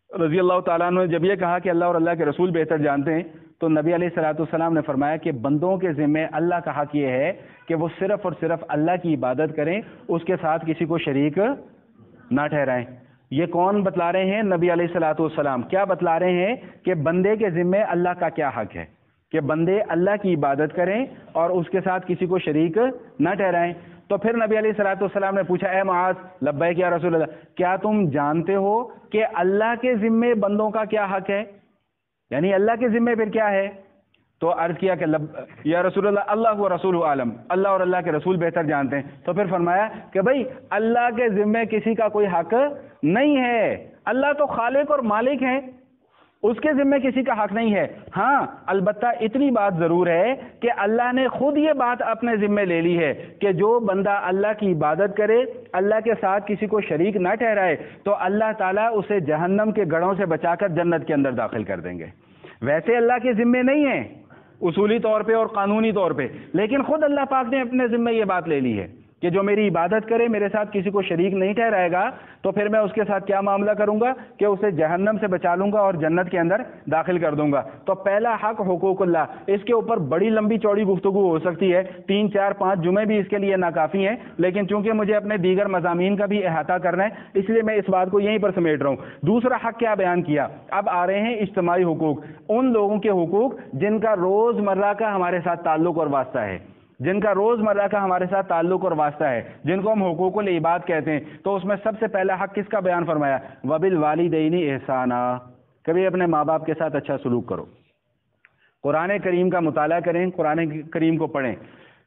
رضی اللہ تعالیٰ عنہ نے جب یہ کہا کہ اللہ اور اللہ کے رسول بہتر جانتے ہیں, تو نبی علیہ الصلوۃ والسلام نے فرمایا کہ بندوں کے ذمے اللہ کا حق یہ ہے کہ وہ صرف اور صرف اللہ کی عبادت کریں, اس کے ساتھ کسی کو شریک نہ ٹھہرائیں. یہ کون بتلا رہے ہیں؟ نبی علیہ الصلوۃ والسلام. کیا بتلا رہے ہیں؟ کہ بندے کے ذمے اللہ کا کیا حق ہے, کہ بندے اللہ کی عبادت کریں اور اس کے ساتھ کسی کو شریک نہ ٹھہرائیں. تو پھر نبی علیہ الصلوۃ والسلام نے پوچھا, اے معاذ لبیک یا رسول اللہ, کیا تم جانتے ہو کہ اللہ کے ذمے بندوں کا کیا حق ہے, یعنی اللہ کے ذمے پھر کیا ہے؟ تو عرض کیا کہ یا رسول اللہ اللہ و رسول عالم, اللہ اور اللہ کے رسول بہتر جانتے ہیں. تو پھر فرمایا کہ بھائی اللہ کے ذمے کسی کا کوئی حق نہیں ہے, اللہ تو خالق اور مالک ہیں, اس کے ذمے کسی کا حق نہیں ہے. ہاں البتہ اتنی بات ضرور ہے کہ اللہ نے خود یہ بات اپنے ذمے لے لی ہے کہ جو بندہ اللہ کی عبادت کرے, اللہ کے ساتھ کسی کو شریک نہ ٹھہرائے, تو اللہ تعالیٰ اسے جہنم کے گڑھوں سے بچا کر جنت کے اندر داخل کر دیں گے. ویسے اللہ کے ذمے نہیں ہیں اصولی طور پہ اور قانونی طور پہ, لیکن خود اللہ پاک نے اپنے ذمے یہ بات لے لی ہے کہ جو میری عبادت کرے, میرے ساتھ کسی کو شریک نہیں ٹھہرائے گا, تو پھر میں اس کے ساتھ کیا معاملہ کروں گا کہ اسے جہنم سے بچا لوں گا اور جنت کے اندر داخل کر دوں گا. تو پہلا حق حقوق اللہ. اس کے اوپر بڑی لمبی چوڑی گفتگو ہو سکتی ہے, 3 4 5 جمعے بھی اس کے لیے ناکافی ہیں, لیکن چونکہ مجھے اپنے دیگر مضامین کا بھی احاطہ کرنا ہے, اس لیے میں اس بات کو یہیں پر سمیٹ رہا ہوں. دوسرا حق کیا بیان کیا؟ اب آ رہے ہیں اجتماعی حقوق, ان لوگوں کے حقوق جن کا روز مرہ کا ہمارے ساتھ تعلق اور واسطہ ہے, جن کا روز مرہ کا ہمارے ساتھ تعلق اور واسطہ ہے, جن کو ہم حقوق العباد کہتے ہیں. تو اس میں سب سے پہلا حق کس کا بیان فرمایا؟ وبالوالدین احسانا, کبھی اپنے ماں باپ کے ساتھ اچھا سلوک کرو. قرآن کریم کا مطالعہ کریں, قرآن کریم کو پڑھیں.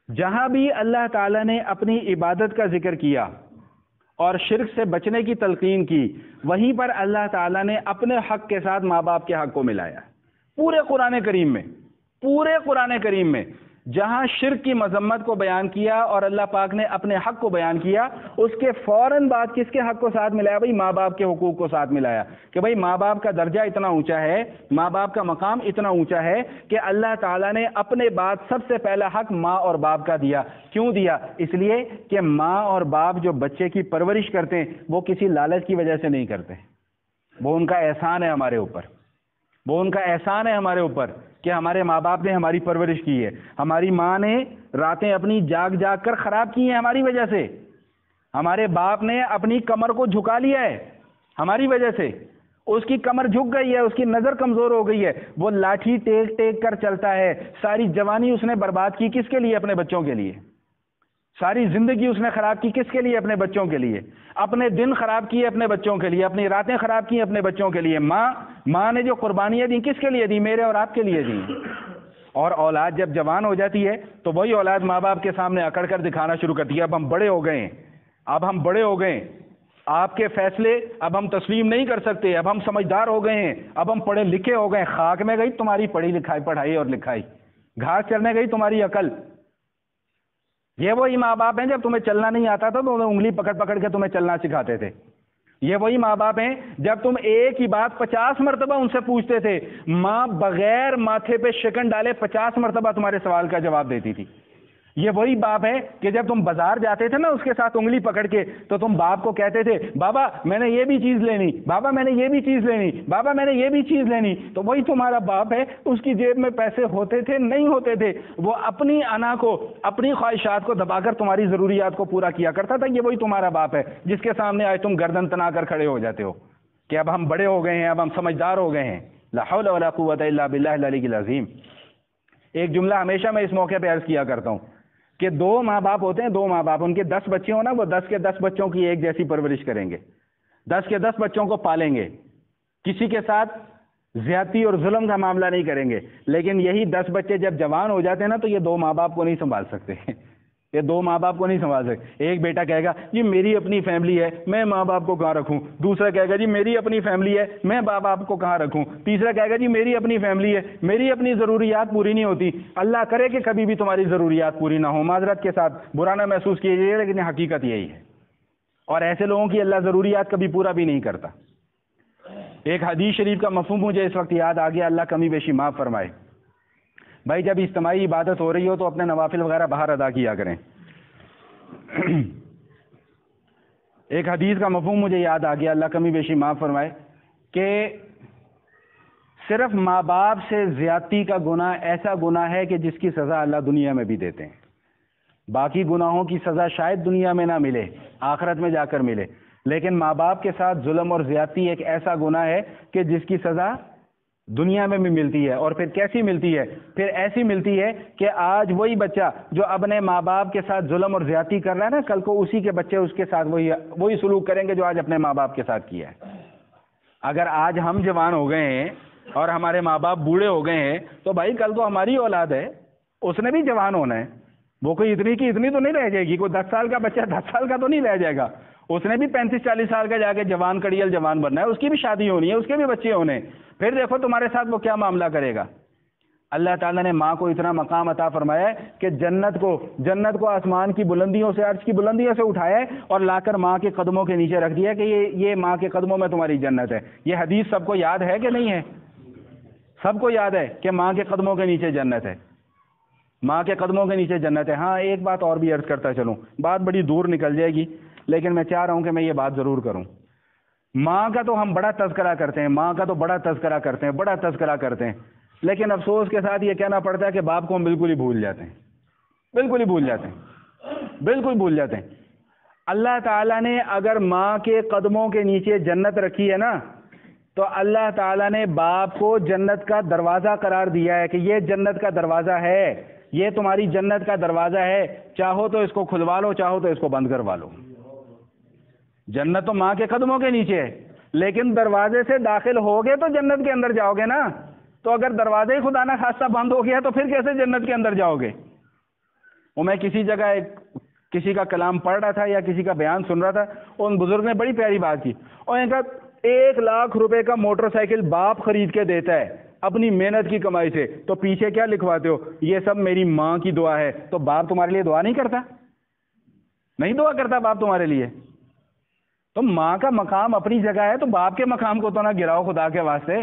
جہاں بھی اللہ تعالیٰ نے اپنی عبادت کا ذکر کیا اور شرک سے بچنے کی تلقین کی, وہیں پر اللہ تعالیٰ نے اپنے حق کے ساتھ ماں باپ کے حق کو ملایا. پورے قرآن کریم میں, پورے قرآن کریم میں جہاں شرک کی مذمت کو بیان کیا اور اللہ پاک نے اپنے حق کو بیان کیا, اس کے فوراً بعد کس کے حق کو ساتھ ملایا؟ بھائی ماں باپ کے حقوق کو ساتھ ملایا. کہ بھائی ماں باپ کا درجہ اتنا اونچا ہے, ماں باپ کا مقام اتنا اونچا ہے کہ اللہ تعالیٰ نے اپنے بعد سب سے پہلا حق ماں اور باپ کا دیا. کیوں دیا؟ اس لیے کہ ماں اور باپ جو بچے کی پرورش کرتے ہیں وہ کسی لالچ کی وجہ سے نہیں کرتے, وہ ان کا احسان ہے ہمارے اوپر, وہ ان کا احسان ہے ہمارے اوپر کہ ہمارے ماں باپ نے ہماری پرورش کی ہے. ہماری ماں نے راتیں اپنی جاگ جاگ کر خراب کی ہیں ہماری وجہ سے, ہمارے باپ نے اپنی کمر کو جھکا لیا ہے ہماری وجہ سے, اس کی کمر جھک گئی ہے, اس کی نظر کمزور ہو گئی ہے, وہ لاٹھی ٹیک ٹیک کر چلتا ہے. ساری جوانی اس نے برباد کی کس کے لیے؟ اپنے بچوں کے لیے. ساری زندگی اس نے خراب کی کس کے لیے؟ اپنے بچوں کے لیے. اپنے دن خراب کیے اپنے بچوں کے لیے, اپنی راتیں خراب کی اپنے بچوں کے لیے. ماں نے جو قربانیاں دی کس کے لیے دی؟ میرے اور آپ کے لیے دی. اور اولاد جب جوان ہو جاتی ہے تو وہی اولاد ماں باپ کے سامنے اکڑ کر دکھانا شروع کرتی ہے, اب ہم بڑے ہو گئے ہیں, اب ہم بڑے ہو گئے, آپ کے فیصلے اب ہم تسلیم نہیں کر سکتے, اب ہم سمجھدار ہو گئے ہیں, اب ہم پڑھے لکھے ہو گئے. خاک میں گئی تمہاری پڑھائی اور لکھائی, گھاس چرنے گئی تمہاری عقل. یہ وہی ماں باپ ہیں جب تمہیں چلنا نہیں آتا تھا تو انگلی پکڑ پکڑ کے تمہیں چلنا سکھاتے تھے. یہ وہی ماں باپ ہیں جب تم ایک ہی بات 50 مرتبہ ان سے پوچھتے تھے, ماں بغیر ماتھے پہ شکن ڈالے 50 مرتبہ تمہارے سوال کا جواب دیتی تھی. یہ وہی باپ ہے کہ جب تم بازار جاتے تھے نا اس کے ساتھ انگلی پکڑ کے، تو تم باپ کو کہتے تھے بابا میں نے یہ بھی چیز لینی، بابا میں نے یہ بھی چیز لینی، بابا میں نے یہ بھی چیز لینی. تو وہی تمہارا باپ ہے. اس کی جیب میں پیسے ہوتے تھے نہیں ہوتے تھے، وہ اپنی انا کو، اپنی خواہشات کو دبا کر تمہاری ضروریات کو پورا کیا کرتا تھا. یہ وہی تمہارا باپ ہے جس کے سامنے آج تم گردن تنا کر کھڑے ہو جاتے ہو کہ اب ہم بڑے ہو گئے ہیں، اب ہم سمجھدار ہو گئے ہیں. لا حول ولا قوت الا باللہ العلی العظیم. ایک جملہ ہمیشہ میں اس موقع پہ عرض کیا کرتا ہوں کہ 2 ماں باپ ہوتے ہیں، 2 ماں باپ، ان کے 10 بچے ہوں نا، وہ 10 کے 10 بچوں کی ایک جیسی پرورش کریں گے، 10 کے 10 بچوں کو پالیں گے، کسی کے ساتھ زیادتی اور ظلم کا معاملہ نہیں کریں گے. لیکن یہی 10 بچے جب جوان ہو جاتے ہیں نا تو یہ 2 ماں باپ کو نہیں سنبھال سکتے. یہ 2 ماں باپ کو نہیں سنبھال سکتے. ایک بیٹا کہے گا جی میری اپنی فیملی ہے، میں ماں باپ کو کہاں رکھوں. دوسرا کہے گا جی میری اپنی فیملی ہے، میں ماں باپ کو کہاں رکھوں. تیسرا کہے گا جی میری اپنی فیملی ہے، میری اپنی ضروریات پوری نہیں ہوتی. اللہ کرے کہ کبھی بھی تمہاری ضروریات پوری نہ ہو. معذرت کے ساتھ برا نہ محسوس کیجیے، لیکن حقیقت یہی ہے. اور ایسے لوگوں کی اللہ ضروریات کبھی پورا بھی نہیں کرتا. ایک حدیث شریف کا مفہوم مجھے اس وقت یاد آ گیا، اللہ کمی بیشی معاف فرمائے. بھائی جب اجتماعی عبادت ہو رہی ہو تو اپنے نوافل وغیرہ باہر ادا کیا کریں. ایک حدیث کا مفہوم مجھے یاد آ گیا، اللہ کمی بیشی معاف فرمائے، کہ صرف ماں باپ سے زیادتی کا گناہ ایسا گناہ ہے کہ جس کی سزا اللہ دنیا میں بھی دیتے ہیں. باقی گناہوں کی سزا شاید دنیا میں نہ ملے، آخرت میں جا کر ملے، لیکن ماں باپ کے ساتھ ظلم اور زیادتی ایک ایسا گناہ ہے کہ جس کی سزا دنیا میں بھی ملتی ہے. اور پھر کیسی ملتی ہے؟ پھر ایسی ملتی ہے کہ آج وہی بچہ جو اپنے ماں باپ کے ساتھ ظلم اور زیادتی کر رہا ہے نا، کل کو اسی کے بچے اس کے ساتھ وہی سلوک کریں گے جو آج اپنے ماں باپ کے ساتھ کیا ہے. اگر آج ہم جوان ہو گئے ہیں اور ہمارے ماں باپ بوڑھے ہو گئے ہیں تو بھائی کل تو ہماری اولاد ہے، اس نے بھی جوان ہونا ہے. وہ کوئی اتنی کی اتنی تو نہیں رہ جائے گی. کوئی 10 سال کا بچہ 10 سال کا تو نہیں رہ جائے گا. اس نے بھی 35-40 سال کا جا کے جوان کڑیل جوان بننا ہے، اس کی بھی شادی ہونی ہے، اس کے بھی بچے ہونے ہیں. پھر دیکھو تمہارے ساتھ وہ کیا معاملہ کرے گا. اللہ تعالیٰ نے ماں کو اتنا مقام عطا فرمایا ہے کہ جنت کو آسمان کی بلندیوں سے، عرش کی بلندیوں سے اٹھایا ہے اور لا کر ماں کے قدموں کے نیچے رکھ دیا کہ یہ ماں کے قدموں میں تمہاری جنت ہے. یہ حدیث سب کو یاد ہے کہ نہیں ہے؟ سب کو یاد ہے کہ ماں کے قدموں کے نیچے جنت ہے. ماں کے قدموں کے نیچے جنت ہے. ہاں ایک بات اور بھی عرض کرتا چلوں، بات بڑی دور نکل جائے گی لیکن میں چاہ رہا ہوں کہ میں یہ بات ضرور کروں. ماں کا تو ہم بڑا تذکرہ کرتے ہیں، ماں کا تو بڑا تذکرہ کرتے ہیں، بڑا تذکرہ کرتے ہیں، لیکن افسوس کے ساتھ یہ کہنا پڑتا ہے کہ باپ کو ہم بالکل ہی بھول جاتے ہیں. بالکل ہی بھول جاتے ہیں، بالکل بھول جاتے ہیں. اللہ تعالیٰ نے اگر ماں کے قدموں کے نیچے جنت رکھی ہے نا، تو اللہ تعالیٰ نے باپ کو جنت کا دروازہ قرار دیا ہے کہ یہ جنت کا دروازہ ہے، یہ تمہاری جنت کا دروازہ ہے، چاہو تو اس کو کھلوا لو، چاہو تو اس کو بند کروا لو. جنت تو ماں کے قدموں کے نیچے ہے، لیکن دروازے سے داخل ہوگے تو جنت کے اندر جاؤ گے نا. تو اگر دروازے ہی خدا نہ خواستہ بند ہو گیا تو پھر کیسے جنت کے اندر جاؤ گے؟ وہ میں کسی جگہ کسی کا کلام پڑھ رہا تھا یا کسی کا بیان سن رہا تھا، ان بزرگ نے بڑی پیاری بات کی. اور ان کا 1 لاکھ روپے کا موٹر سائیکل باپ خرید کے دیتا ہے اپنی محنت کی کمائی سے، تو پیچھے کیا لکھواتے ہو؟ یہ سب میری ماں کی دعا ہے. تو باپ تمہارے لیے دعا نہیں کرتا؟ نہیں دعا کرتا باپ تمہارے لیے؟ تو ماں کا مقام اپنی جگہ ہے، تو باپ کے مقام کو تو نہ گراؤ خدا کے واسطے.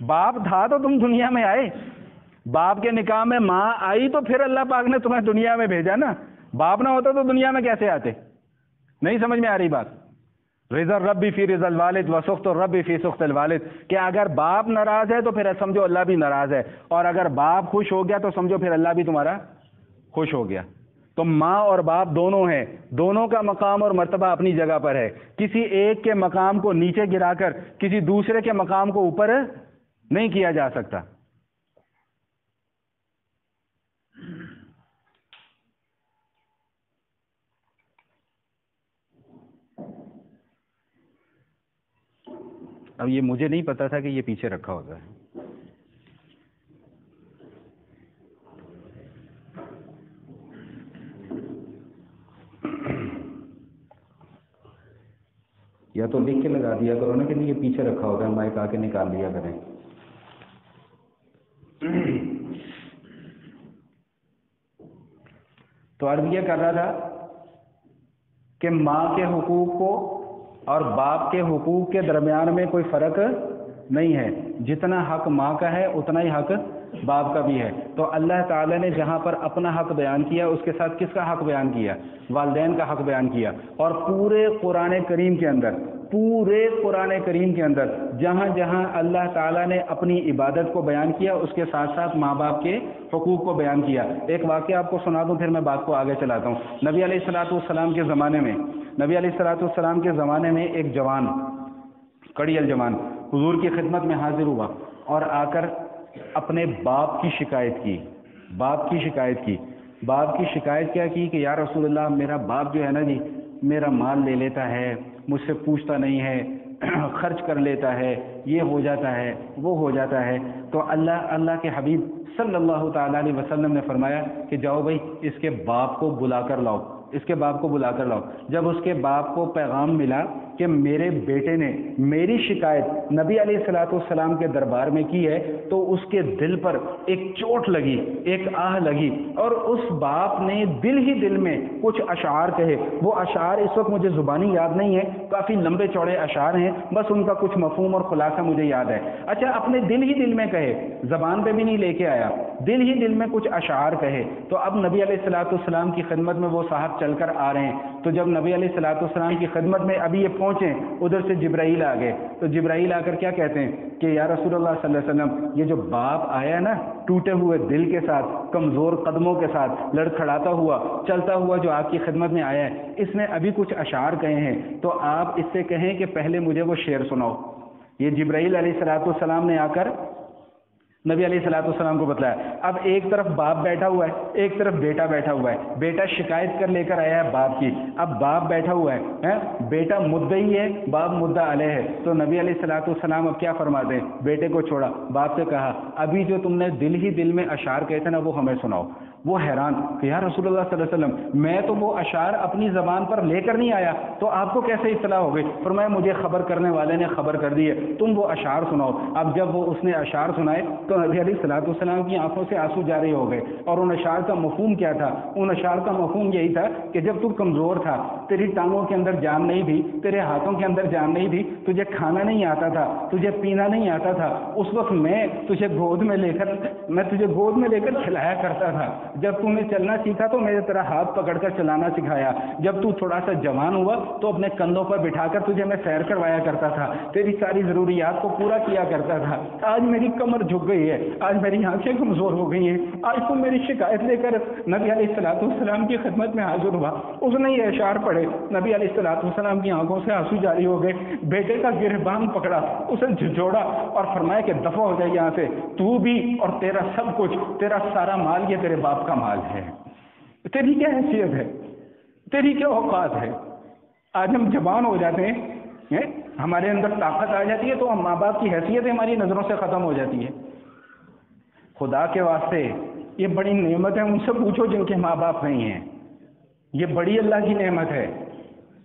باپ تھا تو تم دنیا میں آئے، باپ کے نکاح میں ماں آئی تو پھر اللہ پاک نے تمہیں دنیا میں بھیجا نا. باپ نہ ہوتا تو دنیا میں کیسے آتے؟ نہیں سمجھ میں آ رہی بات؟ رضا ربی فی رضا الوالد و سخط ربی فی سخط الوالد، کہ اگر باپ ناراض ہے تو پھر سمجھو اللہ بھی ناراض ہے، اور اگر باپ خوش ہو گیا تو سمجھو پھر اللہ بھی تمہارا خوش ہو گیا. تو ماں اور باپ دونوں ہیں، دونوں کا مقام اور مرتبہ اپنی جگہ پر ہے. کسی ایک کے مقام کو نیچے گرا کر کسی دوسرے کے مقام کو اوپر نہیں کیا جا سکتا. اب یہ مجھے نہیں پتا تھا کہ یہ پیچھے رکھا ہوتا ہے. یا تو لکھ کے لگا دیا کرو نا کہ یہ پیچھے رکھا ہوتا ہے، مائک آ کے نکال لیا کریں. تو عرض یہ کر رہا تھا کہ ماں کے حقوق کو اور باپ کے حقوق کے درمیان میں کوئی فرق نہیں ہے. جتنا حق ماں کا ہے اتنا ہی حق باپ کا بھی ہے۔ تو اللہ تعالیٰ نے جہاں پر اپنا حق بیان کیا اس کے ساتھ کس کا حق بیان کیا؟ والدین کا حق بیان کیا۔ اور پورے قرآن کریم کے اندر جہاں جہاں اللہ تعالیٰ نے اپنی عبادت کو بیان کیا اس کے ساتھ ساتھ ماں باپ کے حقوق کو بیان کیا۔ ایک واقعہ آپ کو سنا دوں، پھر میں بات کو آگے چلاتا ہوں۔ نبی علیہ السلام کے زمانے میں ایک جوان، کڑیل جوان حضور کی خدمت میں حاضر ہوا اور آ کر اپنے باپ کی شکایت کی۔ باپ کی شکایت کیا کی کہ یا رسول اللہ، میرا باپ جو ہے نا جی، میرا مال لے لیتا ہے، مجھ سے پوچھتا نہیں ہے، خرچ کر لیتا ہے، یہ ہو جاتا ہے، وہ ہو جاتا ہے۔ تو اللہ کے حبیب صلی اللہ تعالیٰ علیہ وسلم نے فرمایا کہ جاؤ بھائی اس کے باپ کو بلا کر لاؤ۔ جب اس کے باپ کو پیغام ملا کہ میرے بیٹے نے میری شکایت نبی علیہ السلام کے دربار میں کی ہے، تو اس کے دل پر ایک چوٹ لگی، ایک آہ لگی، اور اس باپ نے دل میں کچھ اشعار کہے۔ وہ اشعار اس وقت مجھے زبانی یاد نہیں ہے، کافی لمبے چوڑے اشعار ہیں، بس ان کا کچھ مفہوم اور خلاصہ مجھے یاد ہے۔ اچھا، اپنے دل میں کہے، زبان پہ بھی نہیں لے کے آیا، دل میں کچھ اشعار کہے۔ تو اب نبی علیہ السلام کی خدمت میں وہ صاحب چل کر آ رہے ہیں۔ تو جب نبی علیہ السلام کی خدمت میں ابھی یہ پہنچے، ادھر سے جبرائیل آ گئے۔ تو جبرائیل آ کر کیا کہتے ہیں کہ یا رسول اللہ صلی اللہ علیہ وسلم، یہ جو باپ آیا نا ٹوٹے ہوئے دل کے ساتھ، کمزور قدموں کے ساتھ، لڑکھڑاتا ہوا، چلتا ہوا جو آپ کی خدمت میں آیا ہے، اس نے ابھی کچھ اشعار کہے ہیں، تو آپ اس سے کہیں کہ پہلے مجھے وہ شعر سناؤ۔ یہ جبرائیل علیہ السلام نے آ کر نبی علیہ السلام کو بتلایا۔ اب ایک طرف باپ بیٹھا ہوا ہے، ایک طرف بیٹا بیٹھا ہوا ہے۔ بیٹا شکایت کر لے کر آیا ہے باپ کی، اب باپ بیٹھا ہوا ہے، بیٹا مدعی ہے، باپ مدعا علیہ ہے۔ تو نبی علیہ السلام اب کیا فرماتے ہیں؟ بیٹے کو چھوڑا، باپ سے کہا ابھی جو تم نے دل میں اشعار کہے تھے نا، وہ ہمیں سناؤ۔ وہ حیران کہ یا رسول اللہ صلی اللہ علیہ وسلم، میں تو وہ اشعار اپنی زبان پر لے کر نہیں آیا، تو آپ کو کیسے اطلاع ہو گئی؟ فرمایا مجھے خبر کرنے والے نے خبر کر دی ہے، تم وہ اشعار سناؤ۔ اب جب وہ اس نے اشعار سنائے تو نبی علیہ السلام کی آنکھوں سے آنسو جاری ہو گئے۔ اور ان اشعار کا مفہوم کیا تھا؟ ان اشعار کا مفہوم یہی تھا کہ جب تو کمزور تھا، تیری ٹانگوں کے اندر جان نہیں تھی، تیرے ہاتھوں کے اندر جان نہیں تھی، تجھے کھانا نہیں آتا تھا، تجھے پینا نہیں آتا تھا، اس وقت میں تجھے گود میں لے کر کھلایا کرتا تھا۔ جب تم نے چلنا سیکھا تو میں نے تیرا ہاتھ پکڑ کر چلانا سکھایا۔ جب تو تھوڑا سا جوان ہوا تو اپنے کندھوں پر بٹھا کر تجھے میں سیر کروایا کرتا تھا، تیری ساری ضروریات کو پورا کیا کرتا تھا۔ آج میری کمر جھک گئی ہے، آج میری آنکھیں کمزور ہو گئی ہیں، آج تم میری شکایت لے کر نبی علیہ السلام کی خدمت میں حاضر ہوا۔ اس نے یہ اشعار پڑھے، نبی علیہ السلام کی آنکھوں سے آنسو جاری ہو گئے۔ بیٹے کا گربان پکڑا، اسے جھنجھوڑا اور فرمایا کہ دفع ہو جائے یہاں سے، تو بھی اور تیرا سب کچھ، تیرا سارا مال یہ تیرے باپ کا مال ہے۔ تیری کیا حیثیت ہے، تیری کیا اوقات ہے؟ آج ہم جوان ہو جاتے ہیں، ہمارے اندر طاقت آ جاتی ہے تو ہم ماں باپ کی حیثیت ہماری نظروں سے ختم ہو جاتی ہے۔ خدا کے واسطے یہ بڑی نعمت ہے، ان سے پوچھو جن کے ماں باپ نہیں ہیں۔ یہ بڑی اللہ کی نعمت ہے،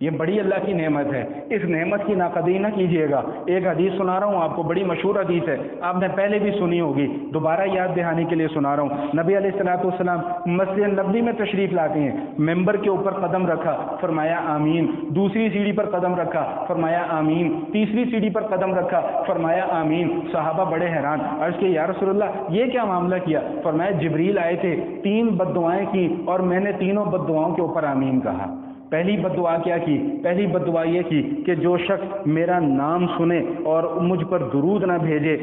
یہ بڑی اللہ کی نعمت ہے، اس نعمت کی ناقدری نہ کیجیے گا۔ ایک حدیث سنا رہا ہوں آپ کو، بڑی مشہور حدیث ہے، آپ نے پہلے بھی سنی ہوگی، دوبارہ یاد دہانی کے لیے سنا رہا ہوں۔ نبی علیہ السلام مسجد نبوی میں تشریف لاتے ہیں، ممبر کے اوپر قدم رکھا، فرمایا آمین، دوسری سیڑھی پر قدم رکھا، فرمایا آمین، تیسری سیڑھی پر قدم رکھا، فرمایا آمین۔ صحابہ بڑے حیران، عرض کہ یا رسول اللہ یہ کیا معاملہ کیا؟ فرمایا جبریل آئے تھے، 3 بد دعائیں کی اور میں نے تینوں بد دعاؤں کے اوپر آمین کہا۔ پہلی بد دعا کیا کی؟ پہلی بد دعا یہ کی کہ جو شخص میرا نام سنے اور مجھ پر درود نہ بھیجے،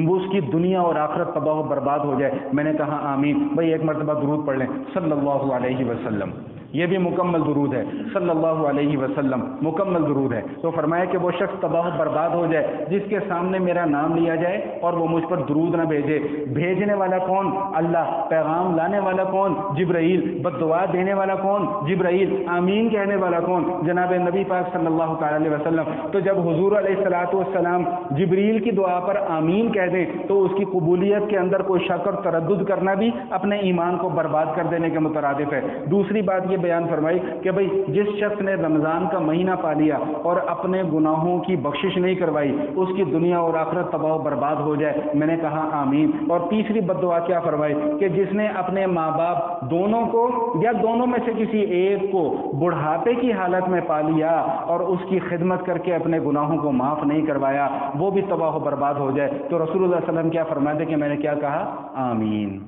اس کی دنیا اور آخرت تباہ و برباد ہو جائے۔ میں نے کہا آمین۔ بھائی ایک مرتبہ درود پڑھ لیں صلی اللہ علیہ وسلم، یہ بھی مکمل درود ہے، صلی اللہ علیہ وسلم مکمل درود ہے۔ تو فرمایا کہ وہ شخص تباہ و برباد ہو جائے جس کے سامنے میرا نام لیا جائے اور وہ مجھ پر درود نہ بھیجے۔ بھیجنے والا کون؟ اللہ۔ پیغام لانے والا کون؟ جبرائیل۔ بد دعا دینے والا کون؟ جبرائیل۔ آمین کہنے والا کون؟ جناب نبی پاک صلی اللہ تعالی علیہ وسلم۔ تو جب حضور علیہ السلام جبریل کی دعا پر آمین کہہ دیں تو اس کی قبولیت کے اندر کوئی شک اور تردد کرنا بھی اپنے ایمان کو برباد کر دینے کے مترادف ہے۔ دوسری بات یہ بیان فرمائی کہ بھئی جس شخص نے رمضان کا مہینہ پا لیا اور اپنے گناہوں کی بخشش نہیں کروائی اس کی دنیا اور آخرت تباہ و برباد ہو جائے. میں نے کہا آمین. اور تیسری بد دعا کیا فرمائی کہ جس نے اپنے ماں باپ دونوں کو یا دونوں میں سے کسی ایک کو بڑھاپے کی حالت میں پا لیا اور اس کی خدمت کر کے اپنے گناہوں کو معاف نہیں کروایا وہ بھی تباہ و برباد ہو جائے. تو رسول اللہ صلی اللہ علیہ وسلم کیا فرماتے کہ میں نے کیا کہا؟ آمین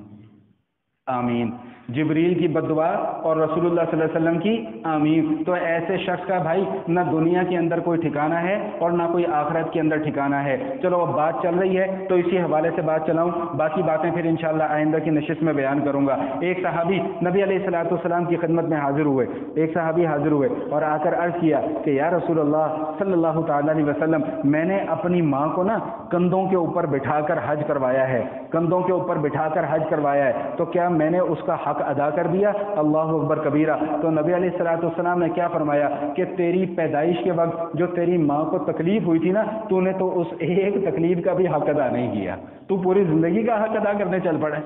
آمین. جبریل کی بد دعا اور رسول اللہ صلی اللہ علیہ وسلم کی آمین. تو ایسے شخص کا بھائی نہ دنیا کے اندر کوئی ٹھکانہ ہے اور نہ کوئی آخرت کے اندر ٹھکانہ ہے. چلو اب بات چل رہی ہے تو اسی حوالے سے بات چلاؤں، باقی باتیں پھر انشاءاللہ آئندہ کی نشست میں بیان کروں گا. ایک صحابی نبی علیہ الصلوۃ والسلام کی خدمت میں حاضر ہوئے. ایک صحابی حاضر ہوئے اور آ کر عرض کیا کہ یا رسول اللہ صلی اللہ تعالی علیہ وسلم، میں نے اپنی ماں کو نا کندھوں کے اوپر بٹھا کر حج کروایا ہے، کندھوں کے اوپر بٹھا کر حج کروایا ہے، تو کیا میں نے اس کا حق ادا کر دیا؟ اللہ اکبر کبیرہ. تو نبی علیہ الصلوۃ والسلام نے کیا فرمایا کہ تیری پیدائش کے وقت جو تیری ماں کو تکلیف ہوئی تھی نا، تو نے تو اس ایک تکلیف کا بھی حق ادا نہیں کیا، تو پوری زندگی کا حق ادا کرنے چل پڑے،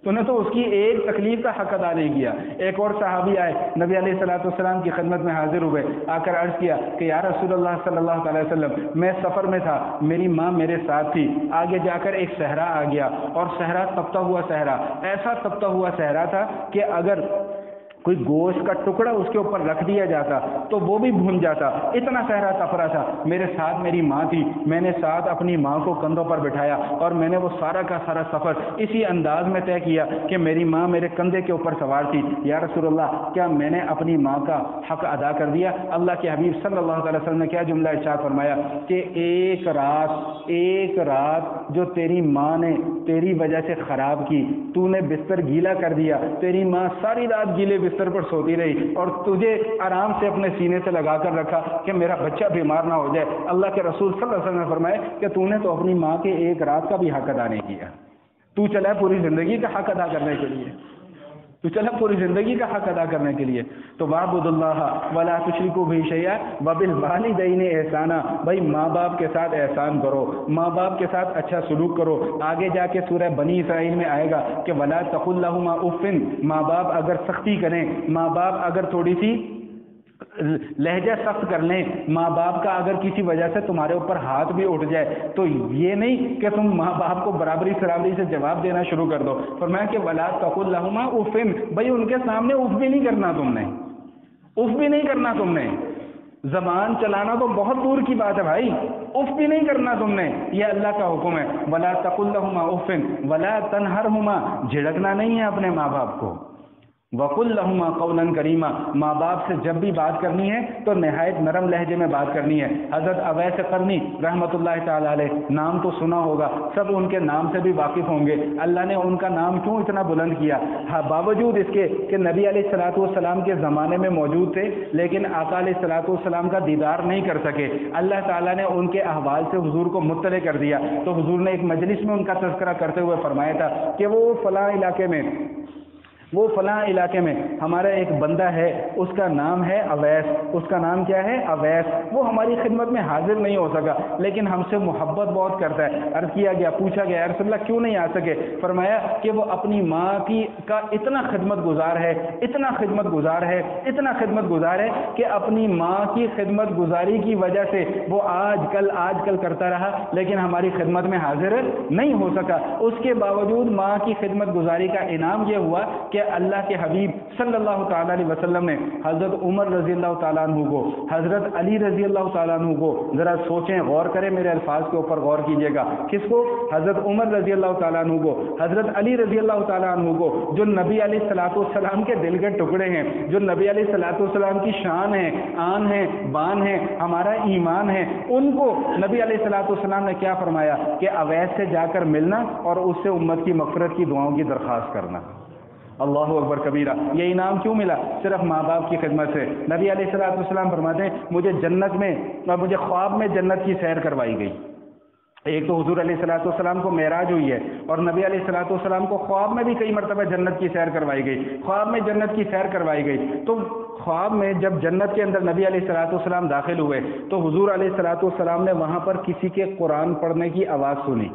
تو نے تو اس کی ایک تکلیف کا حق ادا نہیں کیا. ایک اور صحابی آئے نبی علیہ الصلوۃ والسلام کی خدمت میں حاضر ہوئے، آ کر عرض کیا کہ یا رسول اللہ صلی اللہ علیہ وسلم، میں سفر میں تھا، میری ماں میرے ساتھ تھی، آگے جا کر ایک صحرا آ گیا اور صحرا تپتا ہوا صحرا، ایسا تپتا ہوا صحرا تھا کہ اگر کوئی گوشت کا ٹکڑا اس کے اوپر رکھ دیا جاتا تو وہ بھی بھون جاتا، اتنا صحرا تپ رہا تھا. میرے ساتھ میری ماں تھی، میں نے ساتھ اپنی ماں کو کندھوں پر بٹھایا اور میں نے وہ سارا کا سارا سفر اسی انداز میں طے کیا کہ میری ماں میرے کندھے کے اوپر سوار تھی. یا رسول اللہ، کیا میں نے اپنی ماں کا حق ادا کر دیا؟ اللہ کے حبیب صلی اللہ علیہ وسلم نے کیا جملہ ارشاد فرمایا کہ ایک رات جو تیری ماں نے تیری وجہ سے خراب کی، تو نے بستر گیلا کر دیا، تیری ماں ساری رات گیلے بستر پر سوتی رہی اور تجھے آرام سے اپنے سینے سے لگا کر رکھا کہ میرا بچہ بیمار نہ ہو جائے. اللہ کے رسول صلی اللہ علیہ وسلم نے فرمایا کہ تو نے تو اپنی ماں کے ایک رات کا بھی حق ادا نہیں کیا، تو چلا پوری زندگی کا حق ادا کرنے کے لیے، تو چلا پوری زندگی کا حق ادا کرنے کے لیے. تو وَاعْبُدُوا اللَّهَ وَلَا تُشْرِكُوا بِهِ شَيْئًا وَبِالْوَالِدَيْنِ إِحْسَانًا. بھائی ماں باپ کے ساتھ احسان کرو، ماں باپ کے ساتھ اچھا سلوک کرو. آگے جا کے سورہ بنی اسرائیل میں آئے گا کہ وَلَا تَقُل لَّهُمَا أُفٍّ. ماں باپ اگر سختی کریں، ماں باپ اگر تھوڑی سی لہجہ سخت کر لیں، ماں باپ کا اگر کسی وجہ سے تمہارے اوپر ہاتھ بھی اٹھ جائے تو یہ نہیں کہ تم ماں باپ کو برابری سرابری سے جواب دینا شروع کر دو. فرمایا کہ وَلَا تَقُل لَّهُمَا أُفٍّ. بھائی ان کے سامنے اف بھی نہیں کرنا تم نے، اف بھی نہیں کرنا تم نے. زبان چلانا تو بہت دور کی بات ہے بھائی، اف بھی نہیں کرنا تم نے، یہ اللہ کا حکم ہے. وَلَا تَقُل لَّهُمَا أُفٍّ وَلَا تَنْهَرْهُمَا. جھڑکنا نہیں ہے اپنے ماں باپ کو. وَقُلْ لَهُمَا قَوْلًا كَرِيمًا. ماں باپ سے جب بھی بات کرنی ہے تو نہایت نرم لہجے میں بات کرنی ہے. حضرت اویس قرنی رحمۃ اللہ تعالی علیہ، نام تو سنا ہوگا، سب ان کے نام سے بھی واقف ہوں گے. اللہ نے ان کا نام کیوں اتنا بلند کیا؟ باوجود اس کے کہ نبی علیہ الصلوۃ والسلام کے زمانے میں موجود تھے لیکن آقا علیہ الصلوۃ والسلام کا دیدار نہیں کر سکے. اللہ تعالیٰ نے ان کے احوال سے حضور کو مطلع کر دیا. تو حضور نے ایک مجلس میں ان کا تذکرہ کرتے ہوئے فرمایا تھا کہ وہ فلاں علاقے میں ہمارا ایک بندہ ہے، اس کا نام ہے اویس. اس کا نام کیا ہے؟ اویس. وہ ہماری خدمت میں حاضر نہیں ہو سکا لیکن ہم سے محبت بہت کرتا ہے. عرض کیا گیا، پوچھا گیا یا رسول اللہ کیوں نہیں آ سکے؟ فرمایا کہ وہ اپنی ماں کا اتنا خدمت گزار ہے کہ اپنی ماں کی خدمت گزاری کی وجہ سے وہ آج کل کرتا رہا لیکن ہماری خدمت میں حاضر نہیں ہو سکا. اس کے باوجود ماں کی خدمت گزاری کا انعام یہ ہوا کہ اللہ کے حبیب صلی اللہ تعالیٰ علیہ وسلم نے حضرت عمر رضی اللہ تعالیٰ عنہ کو، حضرت علی رضی اللہ تعالیٰ عنہ کو، ذرا سوچیں، غور کریں، میرے الفاظ کے اوپر غور کیجئے گا. کس کو؟ حضرت عمر رضی اللہ تعالیٰ عنہ کو، حضرت علی رضی اللہ تعالیٰ عنہ کو، جو نبی علیہ الصلوۃ والسلام کے دل کے ٹکڑے ہیں، جو نبی علیہ الصلوۃ والسلام کی شان ہے، آن ہے، بان ہے، ہمارا ایمان ہے. ان کو نبی علیہ الصلوۃ والسلام نے کیا فرمایا کہ اویس سے جا کر ملنا اور اس سے امت کی مغفرت کی دعاؤں کی درخواست کرنا. اللہ اکبر کبیرہ. یہ انعام کیوں ملا؟ صرف ماں باپ کی خدمت سے. نبی علیہ الصلوۃ والسلام فرماتے ہیں مجھے خواب میں جنت کی سیر کروائی گئی. ایک تو حضور علیہ الصلوۃ والسلام کو معراج ہوئی ہے اور نبی علیہ الصلوۃ والسلام کو خواب میں بھی کئی مرتبہ جنت کی سیر کروائی گئی. خواب میں جنت کی سیر کروائی گئی تو خواب میں جب جنت کے اندر نبی علیہ الصلوۃ والسلام داخل ہوئے تو حضور علیہ الصلوۃ والسلام نے وہاں پر کسی کے قرآن پڑھنے کی آواز سنی.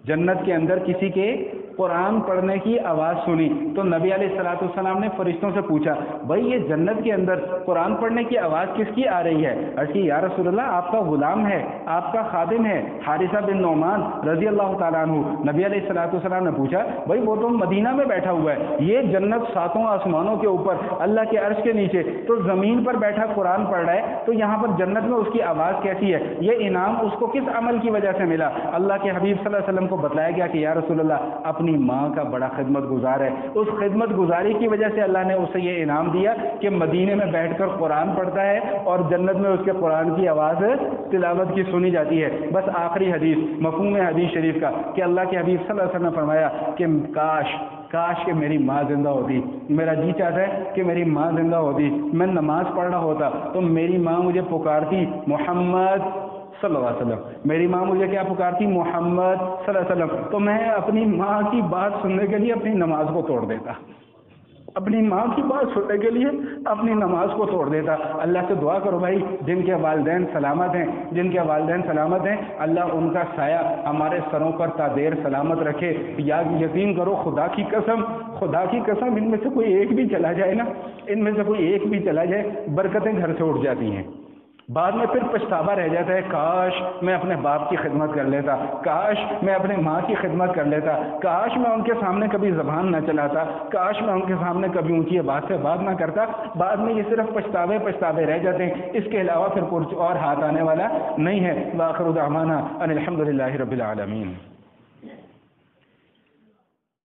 جنت کے اندر کسی کے قرآن پڑھنے کی آواز سنی تو نبی علیہ الصلوۃ والسلام نے فرشتوں سے پوچھا بھائی یہ جنت کے اندر قرآن پڑھنے کی آواز کس کی آ رہی ہے؟ عرض کی یا رسول اللہ آپ کا غلام ہے، آپ کا خادم ہے حارثہ بن نعمان رضی اللہ تعالیٰ عنہ۔ نبی علیہ الصلوۃ والسلام نے پوچھا بھائی وہ تو مدینہ میں بیٹھا ہوا ہے، یہ جنت ساتوں آسمانوں کے اوپر اللہ کے عرش کے نیچے تو زمین پر بیٹھا قرآن پڑھ رہا ہے، تو یہاں پر جنت میں اس کی آواز کیسی ہے؟ یہ انعام اس کو کس عمل کی وجہ سے ملا؟ اللہ کے حبیب صلی اللہ علیہ وسلم کو بتلایا گیا کہ یا رسول اللہ اپنی ماں کا بڑا خدمت گزار ہے، اس خدمت گزاری کی وجہ سے اللہ نے اسے یہ انعام دیا کہ مدینے میں بیٹھ کر قرآن پڑھتا ہے اور جنت میں اس کے قرآن کی آواز تلاوت کی سنی جاتی ہے۔ بس آخری حدیث، مفہوم حدیث شریف کا کہ اللہ کے حبیب صلی اللہ علیہ وسلم نے فرمایا کہ کاش کہ میری ماں زندہ ہوتی، میرا جی چاہتا ہے کہ میری ماں زندہ ہوتی، میں نماز پڑھ رہا ہوتا تو میری ماں مجھے پکارتی محمد صلی اللہ علیہ وسلم، میری ماں مجھے کیا پکارتی؟ محمد صلی اللہ علیہ وسلم، تو میں اپنی ماں کی بات سننے کے لیے اپنی نماز کو توڑ دیتا، اپنی ماں کی بات سننے کے لیے اپنی نماز کو توڑ دیتا۔ اللہ سے دعا کرو بھائی، جن کے والدین سلامت ہیں، جن کے والدین سلامت ہیں، اللہ ان کا سایہ ہمارے سروں پر تا دیر سلامت رکھے۔ یقین کرو خدا کی قسم ان میں سے کوئی ایک بھی چلا جائے نا، ان میں سے کوئی ایک بھی چلا جائے، برکتیں گھر سے اٹھ جاتی ہیں۔ بعد میں پھر پچھتاوا رہ جاتا ہے، کاش میں اپنے باپ کی خدمت کر لیتا، کاش میں اپنے ماں کی خدمت کر لیتا، کاش میں ان کے سامنے کبھی زبان نہ چلاتا، کاش میں ان کے سامنے کبھی اونچی آواز سے بات نہ کرتا۔ بعد میں یہ صرف پچھتاوے رہ جاتے ہیں، اس کے علاوہ پھر کچھ اور ہاتھ آنے والا نہیں ہے۔ وآخر دعوانا ان الحمد للہ رب العالمین۔